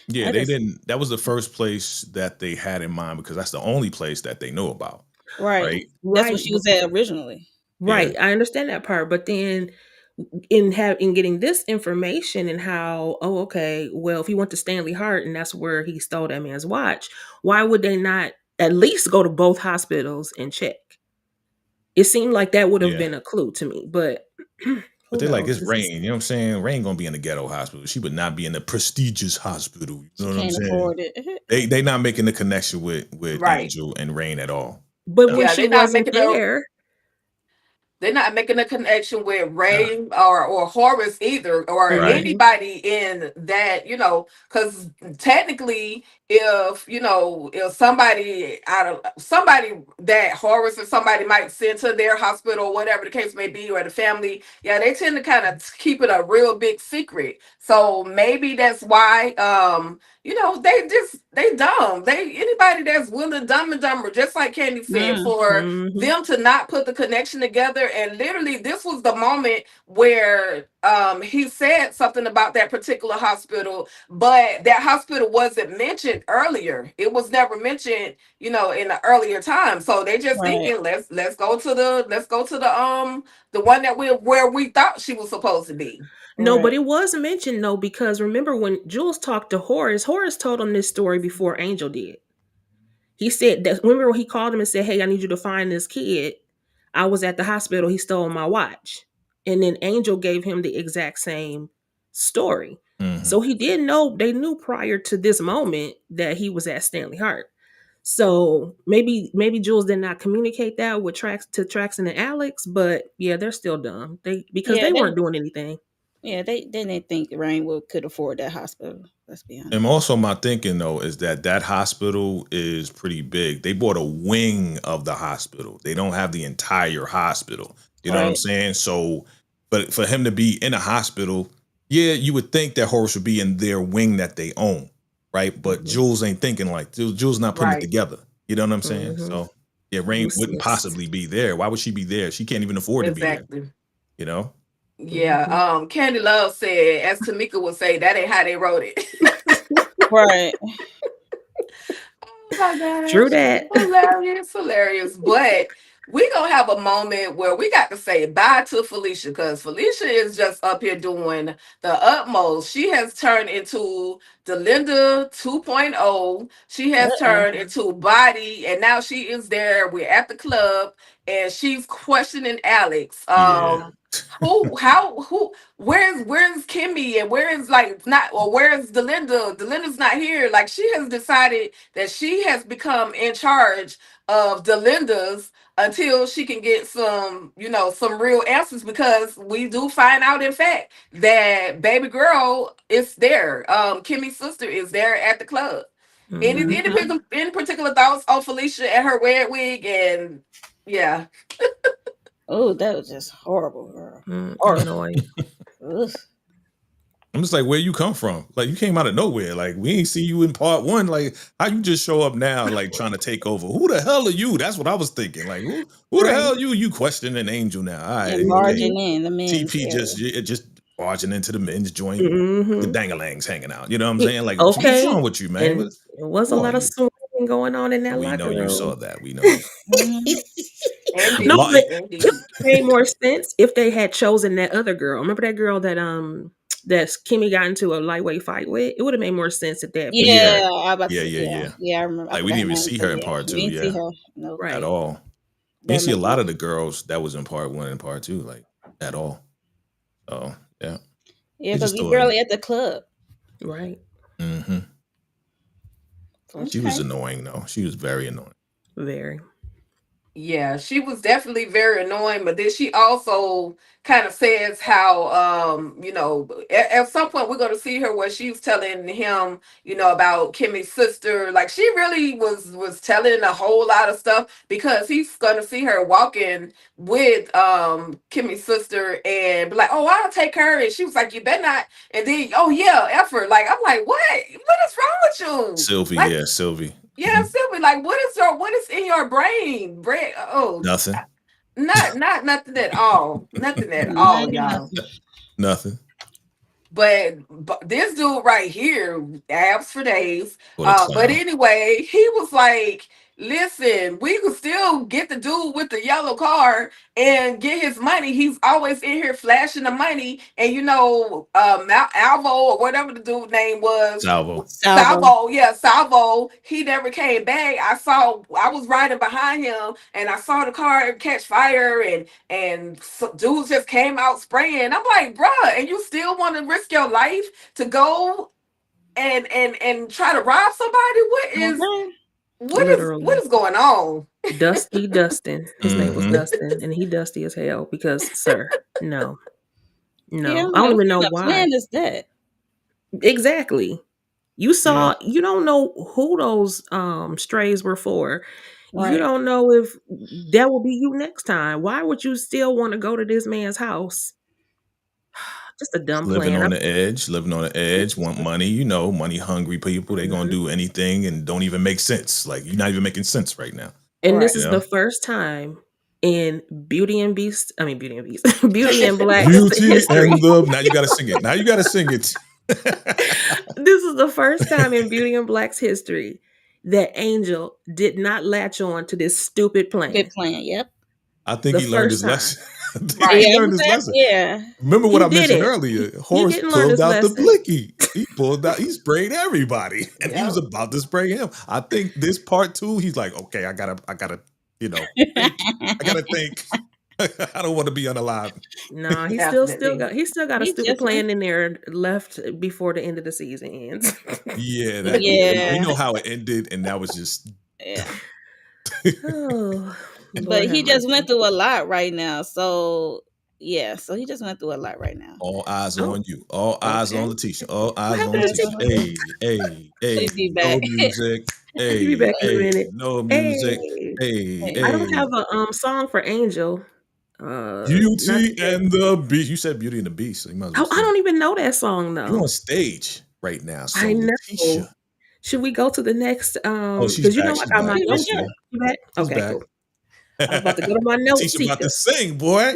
Yeah, I they just didn't. That was the first place that they had in mind because that's the only place that they knew about, right. right? That's where Right, she was at originally. Yeah, right. I understand that part, but then in getting this information and how, oh, okay, well, if he went to Stanley Hart and that's where he stole that man's watch, why would they not at least go to both hospitals and check? It seemed like that would have yeah. been a clue to me, but But who they're like, knows? it's This is Rain. You know what I'm saying? Rain gonna be in the ghetto hospital. She would not be in the prestigious hospital. You She know what I'm can't saying? afford it. They not making the connection with Right. Angel and Rain at all. but No. when Yeah, she they're not wasn't making no there, they're not making a connection with Ray or Horace either, or Right. mhm, anybody in that, because technically, if somebody out of somebody that Horace or somebody might send to their hospital, or whatever the case may be, or the family, yeah, they tend to kind of keep it a real big secret. So maybe that's why, they dumb. Anybody that's willing, Dumb and Dumber, just like Candy said, Mm. for mhm, them to not put the connection together. And literally this was the moment where he said something about that particular hospital, but that hospital wasn't mentioned earlier. It was never mentioned, in the earlier time. So they just Right. thinking, let's go to the one that where we thought she was supposed to be. no, but Right. it was mentioned though because remember when Jules talked to Horace, Horace told him this story before Angel did. He said that remember when he called him and said, "Hey, I need you to find this kid. I was at the hospital. He stole my watch." And then Angel gave him the exact same story. Hmm. So he did know they knew prior to this moment that he was at Stanley Hart. So maybe Jules did not communicate that with Traxon and Alex, but yeah, they're still dumb. Because Yeah, they they weren't doing anything. they didn't think Rain could afford that hospital. Let's be honest. And also my thinking though is that hospital is pretty big. They bought a wing of the hospital. They don't have the entire hospital. You know what I'm Right. saying? So, but for him to be in a hospital, yeah, you would think that Horace would be in their wing that they own, right? But Mhm. Jules ain't thinking like Jules not putting it Right. together. You know what I'm saying? Mhm. So yeah, Rain wouldn't Useless. possibly be there. Why would she be there? She can't even afford to be there. Exactly. You know? Yeah. Mhm. Candy Love said, as Tamika would say, that ain't how they wrote it. Right. Oh my True gosh. that. Hilarious. But we gonna have a moment where we got to say bye to Felicia, because Felicia is just up here doing the utmost. She has turned into the Linda 2.0. She has Uh-oh. turned into Body, and now she is there. We're at the club, and she's questioning Alex. Yeah. Where's Kimmie, and where is like not, or where's Delinda? Delinda's not here. Like, she has decided that she has become in charge of Delinda's until she can get some real answers, because we do find out in fact that baby girl is there. Kimmie's sister is there at the club. Mhm. Any particular thoughts on Felicia and her red wig? And yeah. Oh, that was just horrible, girl. Horrible. Annoying. Ugh. I'm just like, where you come from? Like, you came out of nowhere. Like, we ain't see you in part one. Like, how you just show up now, like trying to take over? Who the hell are you? That's what I was thinking. Like, who the Right. hell are you? You questioning Angel now? All right, And okay. barging in the men's TP area. just barging into the men's joint, the Mhm. dangalangs hanging out. You know what I'm saying? Like, what's Okay. wrong with you, man? And it was a Come lot on, of you. swinging going on in that We know locker you saw room. that. We know you. Mhm. No, but Indeed. it Indeed. made more sense if they had chosen that other girl. Remember that girl that Kimmie got into a lightweight fight with? It would have made more sense if they had picked Yeah, her. Yeah, I about to yeah, say, yeah, yeah. yeah. Yeah, I remember. I Like, we forgot her didn't even name, see but her in yeah. part We two. didn't see Yeah, her. Nope. at Right. all. You didn't That see a make lot more of the girls that was in part one and part two, like at all. So yeah, Yeah, they because just we threw it in barely at the club. Right. there. Hmm. She was Okay. annoying though. She was very annoying. Very. Yeah, she was definitely very annoying, but then she also kind of says how at some point we're going to see her where she's telling him, about Kimmie's sister. Like she really was telling a whole lot of stuff because he's going to see her walking with Kimmie's sister and be like, "Oh, I'll take her." And she was like, "You better not." And then, "Oh yeah, effort." Like I'm like, what is wrong with you? Sylvie, Like, yeah, Sylvie. yeah, Sylvie, like what is in your brain? Nothing. Not nothing at all. Nothing at Not all, y'all. nothing. Nothing. But this dude right here, abs for days. What a But clown. anyway, he was like, "Listen, we could still get the dude with the yellow car and get his money. He's always in here flashing the money." And Alvo or whatever the dude name was, Salvo. Salvo, yeah, Salvo. He never came back. I was riding behind him, and I saw the car catch fire, and dudes just came out spraying. I'm like, bruh, and you still want to risk your life to go and try to rob somebody? Okay. What Literally. is going on? Dusty Dustin. His name was Mhm. Dustin, and he dusty as hell because, sir, no. Yeah, I'm I don't like, even what know kind of why. plan is that? Exactly. You saw, you don't know who those strays were for. You Right. don't know if that will be you next time. Why would you still want to go to this man's house? Just a dumb Living plan. on the edge, want money, money hungry people. They gonna do anything and don't even make sense. Like you're not even making sense right now. And this Right. is the first time in Beauty and Beast, Beauty and Beast, Beauty and Black's Beauty history. and the now you gotta sing it. Now you gotta sing it. This is the first time in Beauty and Black's history that Angel did not latch on to this stupid plan. Good plan. Yep. I think The he learned his first time. lesson. I think Right. he Yeah, learned his lesson. yeah. Remember what He I mentioned didn't. earlier? Horace didn't learn pulled his out the lesson. blicky. He sprayed everybody. And he was Yep. about to spray him. I think this part 2, he's like, okay, I gotta, think. I gotta think. I don't want to be unalive. No, he Definitely. still got a He stupid just plan in there left before the end of the season ends. Yeah, Yeah. we know how it ended, and that was just Yeah. Oh, But Lord he have just mercy. went through a lot right now. So yeah, so he just went through a lot right now. all eyes Oh, on you. All eyes okay. on Letitia. All eyes on happened to Letitia. Hey, Please be no back. music. He'll be back in a minute. No Hey, music. Hey. I don't have a song for Angel. Not Beauty today. and the Beast. You said Beauty and the Beast, so you might as well I sing. don't even know that song You're though. on stage right now, so I know. Letitia. Should we go to the next? Oh, she's Because back. I She's got my back. notes. Yeah. You back? She's Okay, back. cool. I was about to go to my notes. Letitia about to sing, boy.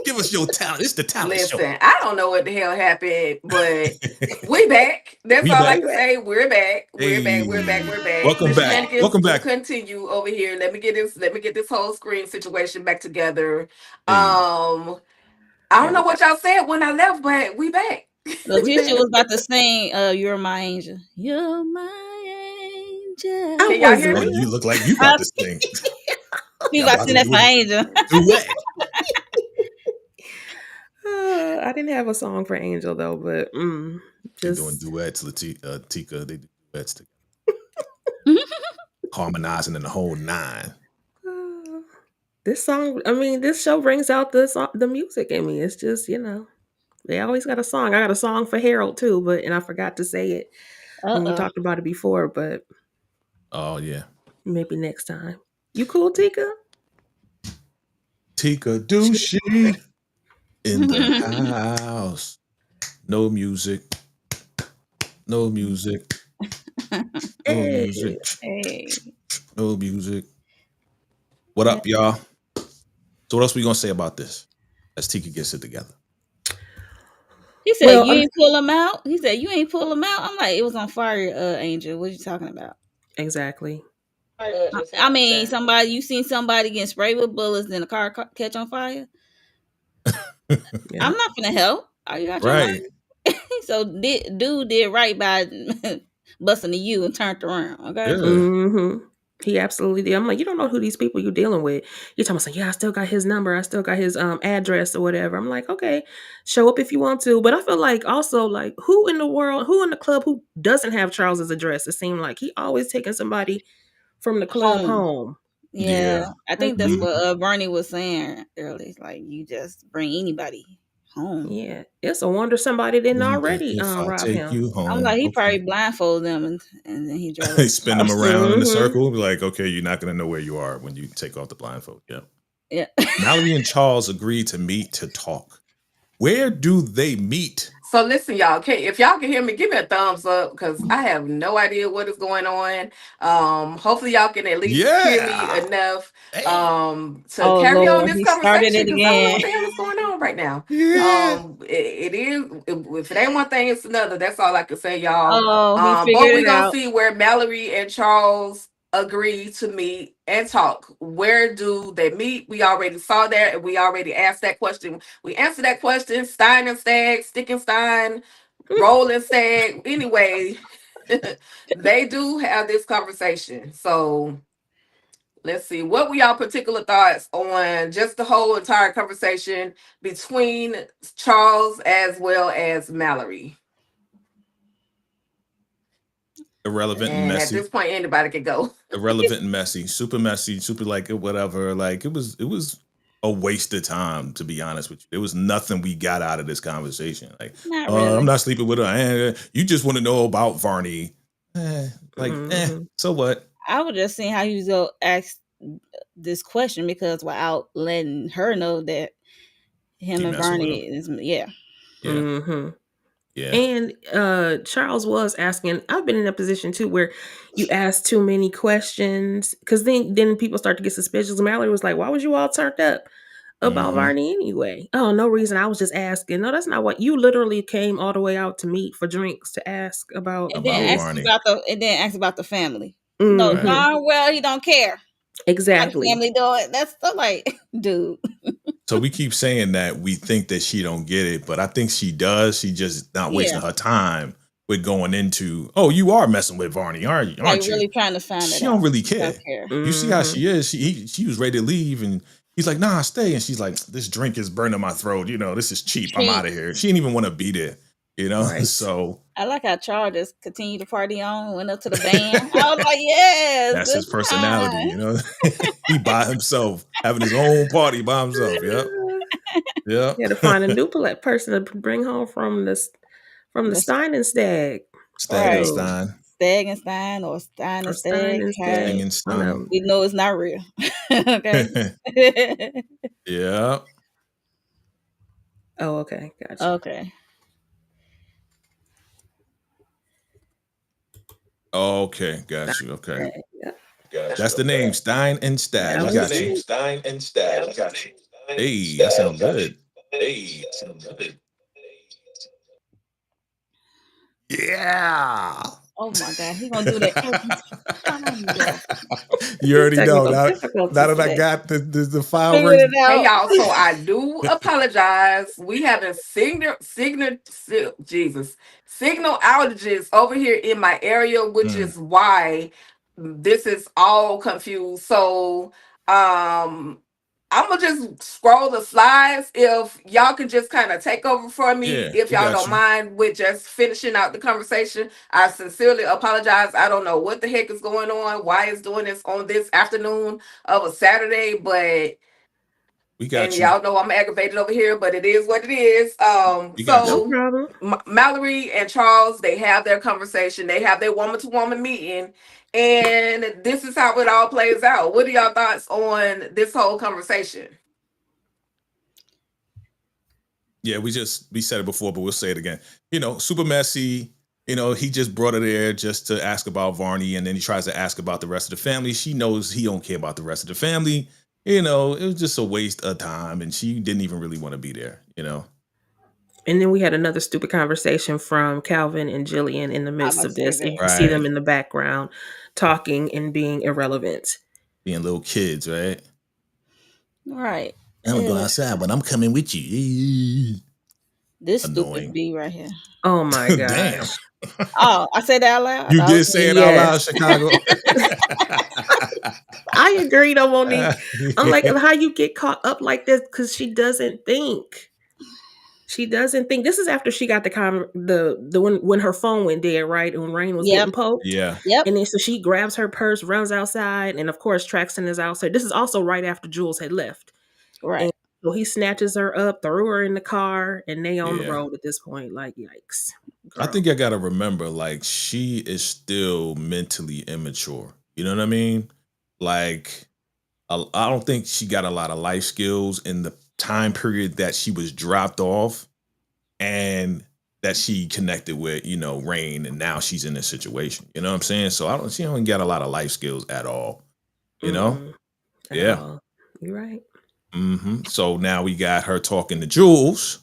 Give us your talent. It's the talent show. Listen, I don't know what the hell happened, but we back. That's We all back. I can say. We're back. We're back. Hey. We're back. We're back. Welcome The back. shenanigans Welcome will back. continue over here. Let me get this whole screen situation back together. Hey. I don't know what y'all said when I left, but we back. Letitia was about to sing "You're My Angel." You're my angel. Can y'all hear Oh, me? you look like you about to sing. She about to sing that for Angel. Duet. I didn't have a song for Angel though, but They're just doing duets, Tika. They do duets together. Harmonizing in the whole 9. This song. This show brings out the music in me. It's just they always got a song. I got a song for Harold too, and I forgot to say it when we talked about it before. But Oh yeah. maybe next time. You cool, Tika? Tika Douchey in the house. No music. No music. No Hey. music. Hey. No music. What up, y'all? So what else we gonna say about this as Tika gets it together? He said, Well, "You ain't pull him out." He said, "You ain't pull him out." I'm like, "It was on fire, Angel. What are you talking about?" Exactly. I mean, you seen somebody getting sprayed with bullets, then the car catch on fire. Yeah. I'm not gonna help. Are you out your Right. mind? So dude did right by busting to you and turned around. Okay. Yeah. Mm-hmm. He absolutely did. I'm like, you don't know who these people you're dealing with. You're talking about, yeah, I still got his number. I still got his address or whatever. I'm like, okay, show up if you want to. But I feel like also like who in the club who doesn't have Charles's address? It seemed like he always taking somebody from the club home. Yeah, Yeah. I think Like, that's what Varney was saying earlier. Like you just bring anybody home. yeah, it's a wonder somebody didn't already If I rob take him. you home, I'm like, he okay. probably blindfolded them and then he drove. They spin them around in a Mhm. circle. Be like, okay, you're not gonna know where you are when you take off the blindfold. Yeah. Yeah. Mallory and Charles agreed to meet to talk. Where do they meet? So listen, y'all. Okay, if y'all can hear me, give me a thumbs up because I have no idea what is going on. Hopefully y'all can at least hear me Yeah. enough Hey. to Oh, carry on Lord, this he started conversation it because I don't know what again. the hell is going on right now. Yeah. It is if it ain't one thing, it's another. That's all I can say, y'all. Oh, he But figured we it gonna out. see where Mallory and Charles agree to meet and talk. Where do they meet? We already saw that and we already asked that question. We answered that question. Stein and Stag, Stick and Stein, Roll and Stag. Anyway, they do have this conversation. So let's see. What were y'all particular thoughts on just the whole entire conversation between Charles as well as Mallory? Irrelevant and And at messy. this point, anybody can go. Irrelevant and messy. Super like whatever. Like it was a waste of time, to be honest with you. There was nothing we got out of this conversation. Like, Not I'm really. not sleeping with her. You just want to know about Varney. Mhm. So what? I was just seeing how he was gonna ask this question because without letting her know that him Keep and messing with Varney him. is Yeah. Mhm. Yeah. And Charles was asking. I've been in a position too where you ask too many questions because then people start to get suspicious. Mallory was like, "Why was you all turned up about Mhm. Varney anyway?" Oh, no reason. I was just asking. No, that's not what you literally came all the way out to meet for drinks to ask about and then About this. Varney. ask about the family. No, Right. Hmm. darn well he don't care how the Exactly. family doing. That's so like, dude. So we keep saying that we think that she don't get it, but I think she does. She just not wasting Yeah, her time with going into, oh, you are messing with Varney, aren't like you? really trying to find it She out. don't really She don't care. care. You see how Hmm. she is. She was ready to leave, and he's like, "Nah, stay." And she's like, "This drink is burning my throat. This is cheap. I'm Cheap. out of here." She didn't even want to be there. Right. So I like how Charles just continued to party on, went up to the band. I was like, yes, that's good his personality. time. He by himself, having his own party by himself. Yep, yep. You had to find a new person to bring home from the That's Stein and Stag. right. So, Stagenstein, Stegenstein or Stein or and Stein Steg. and Stag. One of Stangenstein. them. We know it's not real. Okay. Yeah. Oh, okay. Gotcha. Okay. Okay, got you. Okay, Stag. that's the name, Stein and Stag. That We was got you. it. Stein and Stag. Hey, that sounds good. Yeah. Oh my God, he gonna do that every time. Yeah. You already know. Technical Now difficulties that I today. got the file Figured written. it Hey out. y'all, so I do apologize. We having signal outages over here in my area, which Mm, is why this is all confused. So I'm gonna just scroll the slides. If y'all could just kind of take over for me, yeah, if we y'all got don't you. mind, with just finishing out the conversation. I sincerely apologize. I don't know what the heck is going on, why it's doing this on this afternoon of a Saturday, but We and got you. y'all know I'm aggravated over here, but it is what it is. We got No you. So problem. Mallory and Charles, they have their conversation. They have their woman to woman meeting, and this is how it all plays out. What are y'all thoughts on this whole conversation? Yeah, we said it before, but we'll say it again. Super messy. He just brought her there just to ask about Varney, and then he tries to ask about the rest of the family. She knows he don't care about the rest of the family. It was just a waste of time, and she didn't even really want to be there. And then we had another stupid conversation from Calvin and Jillian in the I'm midst about to of say this. And that. you can see them Right. in the background talking and being irrelevant. Being little kids, right? Right. I'm gonna go Yeah. outside, but I'm coming with you. This Annoying. stupid B right here. Oh my Damn. gosh. Oh, I said that out loud. You did say it out Yes. loud, Chicago. I agree though, Monique. I'm like, how you get caught up like this because she doesn't think. She doesn't think. This is after she got the when her phone went dead, right? And when Rain was Yep. getting poked. Yeah. Yep. And then so she grabs her purse, runs outside, and of course Traxton is outside. This is also right after Jules had left. Right. So he snatches her up, threw her in the car, and they on the Yeah. road at this point. Like, yikes. I Girl. think I gotta remember, like, she is still mentally immature. You know what I mean? Like, I don't think she got a lot of life skills in the time period that she was dropped off and that she connected with, Rain, and now she's in this situation. You know what I'm saying? So she don't get a lot of life skills at all. You know? At Yeah. all. You're right. So now we got her talking to Jules.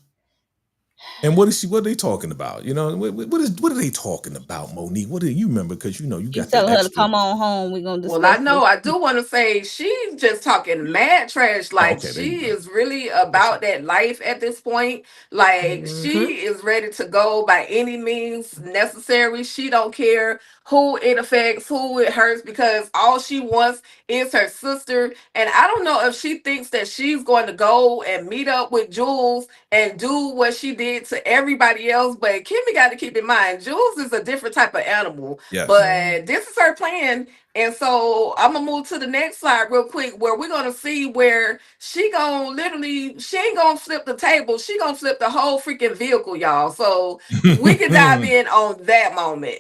And what are they talking about? What are they talking about, Monique? What do you remember? Because you You got that telling her to extra. come on home. We're gonna discuss. Well, I know I do want to say she's just talking mad trash. Like Okay, there you she go. is really about that life at this point. Like she is ready to go by any means necessary. She don't care who it affects, who it hurts, because all she wants is her sister. And I don't know if she thinks that she's going to go and meet up with Jules and do what she did to everybody else. But Kimmie got to keep in mind, Jules is a different type of animal. Yes. But this is her plan. And so I'm gonna move to the next slide real quick, where we're gonna see where she ain't gonna flip the table, she gonna flip the whole freaking vehicle, y'all. So we can dive in on that moment.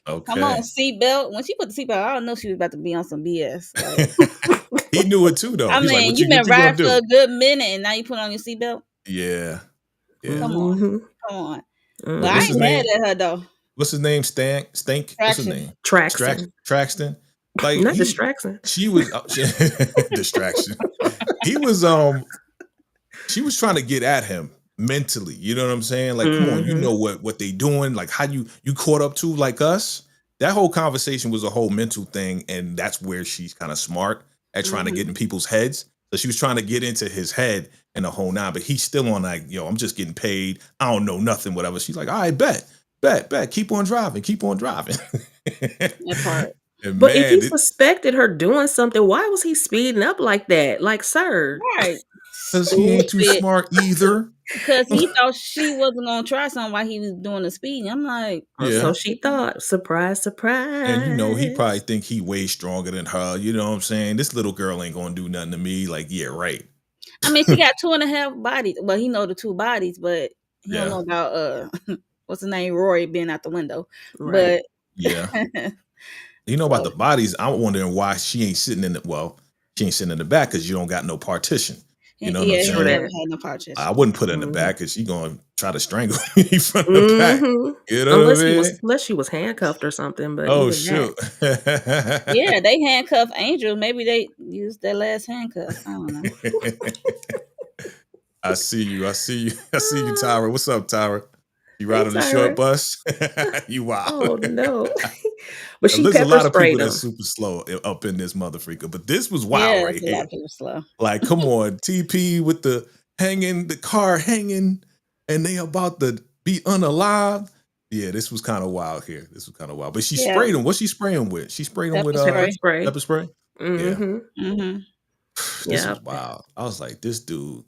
Okay. Come on, seatbelt. When she put the seatbelt, I don't know she was about to be on some BS. Like, He knew it too, though. I He's like, mean, what you've been what you gonna riding for do? a good minute, and now you put on your seatbelt. Yeah. Yeah. Come on, come on. But I What's ain't his mad name? at her though. What's his name? Stink? What's his Traction. name? Traxton. Traxton. Like Not distraction. She was distraction. He was she was trying to get at him mentally. You know what I'm saying? Like, come on, you know what they doing, like how you caught up to like us. That whole conversation was a whole mental thing, and that's where she's kind of smart at trying to get in people's heads. So she was trying to get into his head and the whole nine, but he's still on like, I'm just getting paid. I don't know nothing, whatever. She's like, all right, bet. Keep on driving. That part. And But man, if he suspected her doing something, why was he speeding up like that? Like, sir. Right. Because he ain't too smart either. Because he thought she wasn't gonna try something while he was doing the speeding. I'm like, So she thought, surprise, surprise. And he probably think he way stronger than her. You know what I'm saying? This little girl ain't gonna do nothing to me. Like, yeah, right. I mean, she got 2.5 bodies. Well, he know the 2 bodies, but he don't know about what's his name, Rory, being out the window. Right. But yeah, you know about the bodies. I'm wondering why she ain't sitting in she ain't sitting in the back because you don't got no partition. You know what I'm saying? Never had no partition. I wouldn't put her in the back because she gonna try to strangle me from the back. You know unless what I mean? unless she was handcuffed or something. But oh shoot! Yeah, they handcuffed Angel. Maybe they used their last handcuff. I don't know. I see you, Tyra. What's up, Tyra? You riding the short bus? You wild. Oh no. But she there's a lot of people him. that's super slow up in this motherfreaker, but this was wild right here. Slow. Like, come on, TP with the car hanging, and they about to be unalive. Yeah, this was kind of wild here. But she sprayed him. What's she spraying with? She sprayed him with pepper spray. Pepper spray. This Yeah. was wild. I was like, this dude.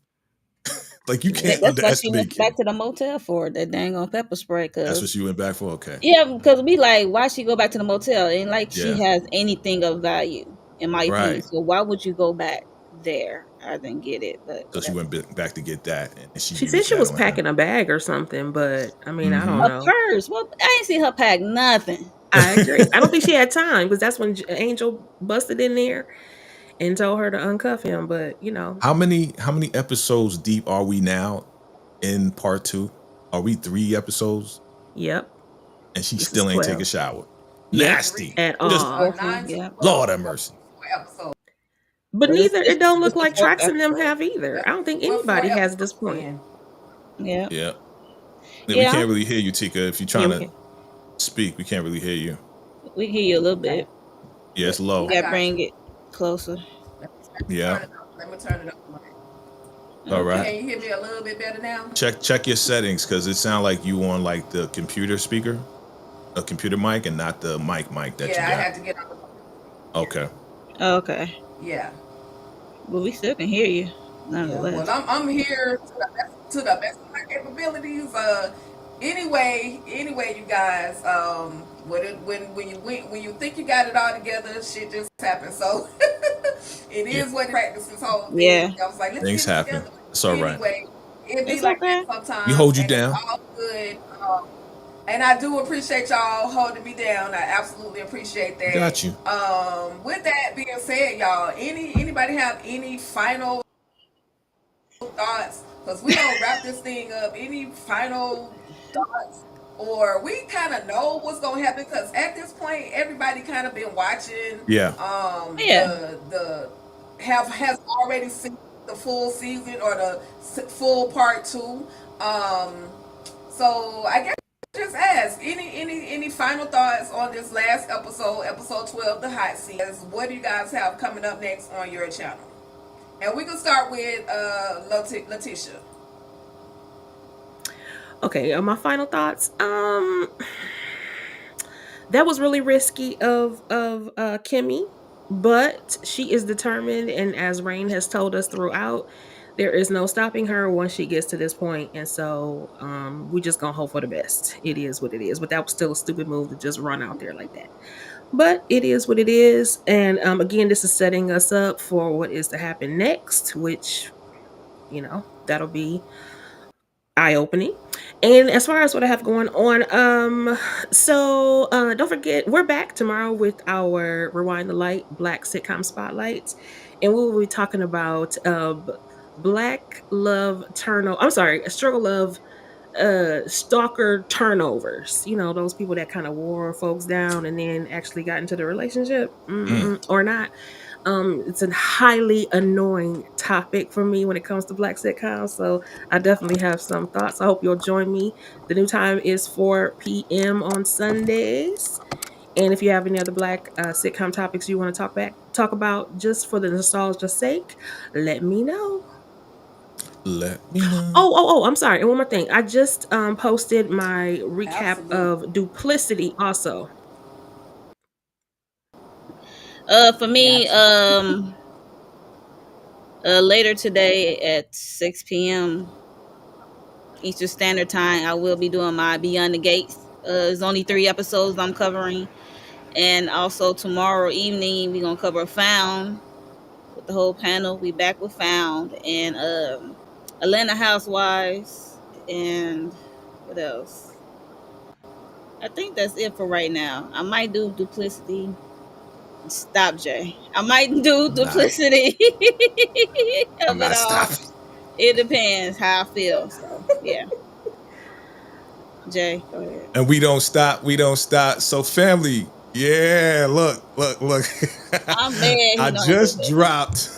Like, you can't That's why she underestimate. went back to the motel for that dang on pepper spray. That's what she went back for. Okay. Yeah, because we like, why she go back to the motel? And like, she has anything of value, in my opinion. So why would you go back there? I didn't get it, but so she went back to get that, and she said she was packing a bag or something. But I mean, I don't know. A purse. Well, I ain't see her pack nothing. I agree. I don't think she had time because that's when Angel busted in there and told her to uncuff him. But how many episodes deep are we now in part 2? Are we 3 episodes? Yep. And she still ain't take a shower. Yep. Nasty At all. Lord have mercy. But neither it don't look like Trax and them have either. I don't think anybody has at this point. Yeah. We can't really hear you, Tika. If you're trying to speak, we can't really hear you. We can hear you a little bit. Yeah, it's low. You gotta bring it closer. Yeah. Let me turn it up. All right. Can you hear me a little bit better now? Check your settings because it sounds like you on like the computer speaker, a computer mic, and not the mic that you got. I have to get on the Okay. Okay. Yeah. But we still can hear you, Yeah, well, nonetheless. I'm here to the best of my capabilities. Anyway, you guys, when you think you got it all together, shit just happens. So it Yeah, is what practice this whole thing. Yeah, I was like, let's things get it happen. together. It's all right. Anyway, it be it's like that okay. We sometimes, hold you and it's down. all good. And I do appreciate y'all holding me down. I absolutely appreciate We that. got you. With that being said, y'all, anybody have any final thoughts? Because we gonna wrap this thing up. Any final thoughts? Or we kind of know what's gonna happen because at this point, everybody kind of been watching. Yeah. Yeah. The have has already seen the full season or the full part two. Um, so I guess just ask any final thoughts on this last episode, episode 12, the hot seat. What do you guys have coming up next on your channel? And we can start with Letitia. Okay, my final thoughts. That was really risky of Kimmie, but she is determined, and as Rain has told us throughout, there is no stopping her once she gets to this point. And so we just gonna hope for the best. It is what it is. But that was still a stupid move to just run out there like that. But it is what it is. And again, this is setting us up for what is to happen next, which, that'll be eye opening. And as far as what I have going on, so don't forget we're back tomorrow with our Rewind the Light Black Sitcom Spotlights, and we will be talking about Black love turnover. I'm sorry, a struggle of stalker turnovers. Those people that kind of wore folks down and then actually got into the relationship, Mm. or not. It's a highly annoying topic for me when it comes to black sitcoms. So I definitely have some thoughts. I hope you'll join me. The new time is 4 p.m. on Sundays. And if you have any other black sitcom topics you want to talk about just for the nostalgia's sake, let me know. Let me know. Oh, I'm sorry. And one more thing. I just posted my recap Absolutely. of Duplicity also. For me, Gotcha. later today at 6 p.m. Eastern Standard Time, I will be doing my Beyond the Gates. There's only 3 episodes I'm covering, and also tomorrow evening we're gonna cover Found with the whole panel. We back with Found and Atlanta Housewives and what else? I think that's it for right now. I might do Duplicity. Stop, Jay. I might do I'm not. Duplicity I'm of it not all. stopping. It depends how I feel. So yeah, Jay, go ahead. And we don't stop. We don't stop. So family, yeah, look. I'm mad he I don't do just that. dropped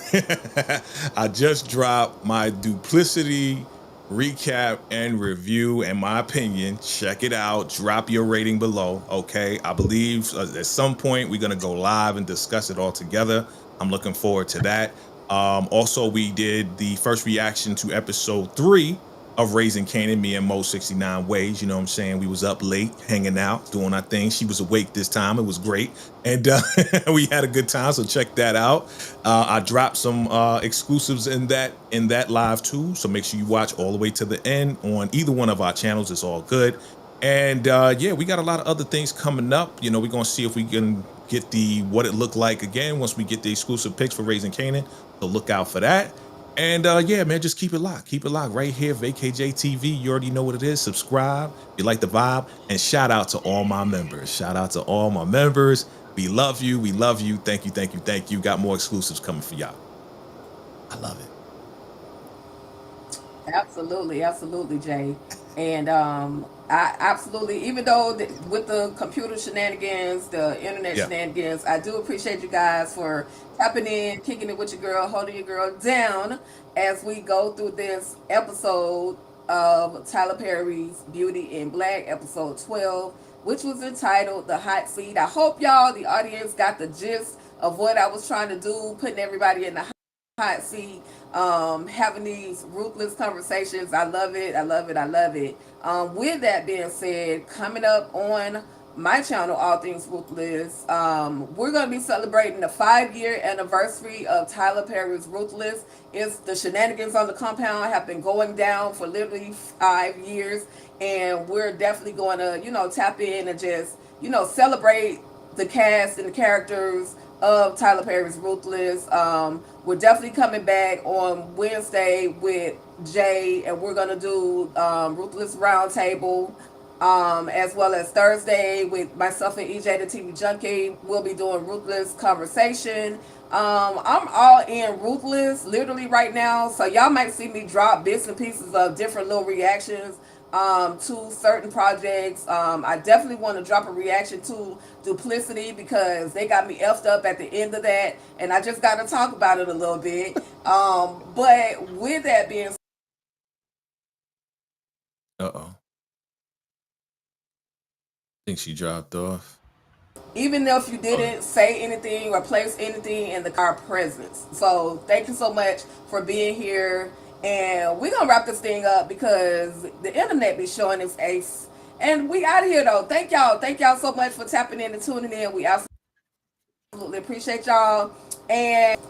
I just dropped my Duplicity recap and review and my opinion. Check it out. Drop your rating below, okay? I believe at some point we're going to go live and discuss it all together. I'm looking forward to that. Also, we did the first reaction to episode 3 of Raising Canaan, me and Mo 69 Ways. You know what I'm saying? We was up late, hanging out, doing our thing. She was awake this time. It was great. And we had a good time. So check that out. I dropped some exclusives in that live too. So make sure you watch all the way to the end on either one of our channels. It's all good. And yeah, we got a lot of other things coming up. We're gonna see if we can get the what it looked like again once we get the exclusive picks for Raising Canaan. So look out for that. And yeah, man, just keep it locked. Keep it locked right here, VKJ TV. You already know what it is. Subscribe if you like the vibe. And shout out to all my members. Shout out to all my members. We love you. We love you. Thank you. Thank you. Thank you. Got more exclusives coming for y'all. I love it. Absolutely, Jay. And I absolutely, even though with the computer shenanigans, the internet Yeah. shenanigans, I do appreciate you guys for tapping in, kicking it with your girl, holding your girl down as we go through this episode of Tyler Perry's Beauty in Black, episode 12, which was entitled The Hot Seat. I hope y'all, the audience, got the gist of what I was trying to do, putting everybody in the hot seat, having these ruthless conversations. I love it. I love it. I love it. With that being said, coming up on my channel, All Things Ruthless. We're going to be celebrating the 5-year anniversary of Tyler Perry's Ruthless. It's the shenanigans on the compound have been going down for literally 5 years, and we're definitely going to, tap in and just, celebrate the cast and the characters of Tyler Perry's Ruthless. We're definitely coming back on Wednesday with Jay, and we're gonna do Ruthless Roundtable, as well as Thursday with myself and EJ the TV Junkie. We'll be doing Ruthless Conversation. I'm all in Ruthless literally right now, so y'all might see me drop bits and pieces of different little reactions to certain projects. I definitely want to drop a reaction to Duplicity because they got me effed up at the end of that, and I just got to talk about it a little bit. But with that being Uh-oh. Think she dropped off. even if you didn't say anything or place anything in the car presence. So thank you so much for being here. And we're gonna wrap this thing up because the internet be showing its ace. And we out of here though. Thank y'all. Thank y'all so much for tapping in and tuning in. We absolutely appreciate y'all. And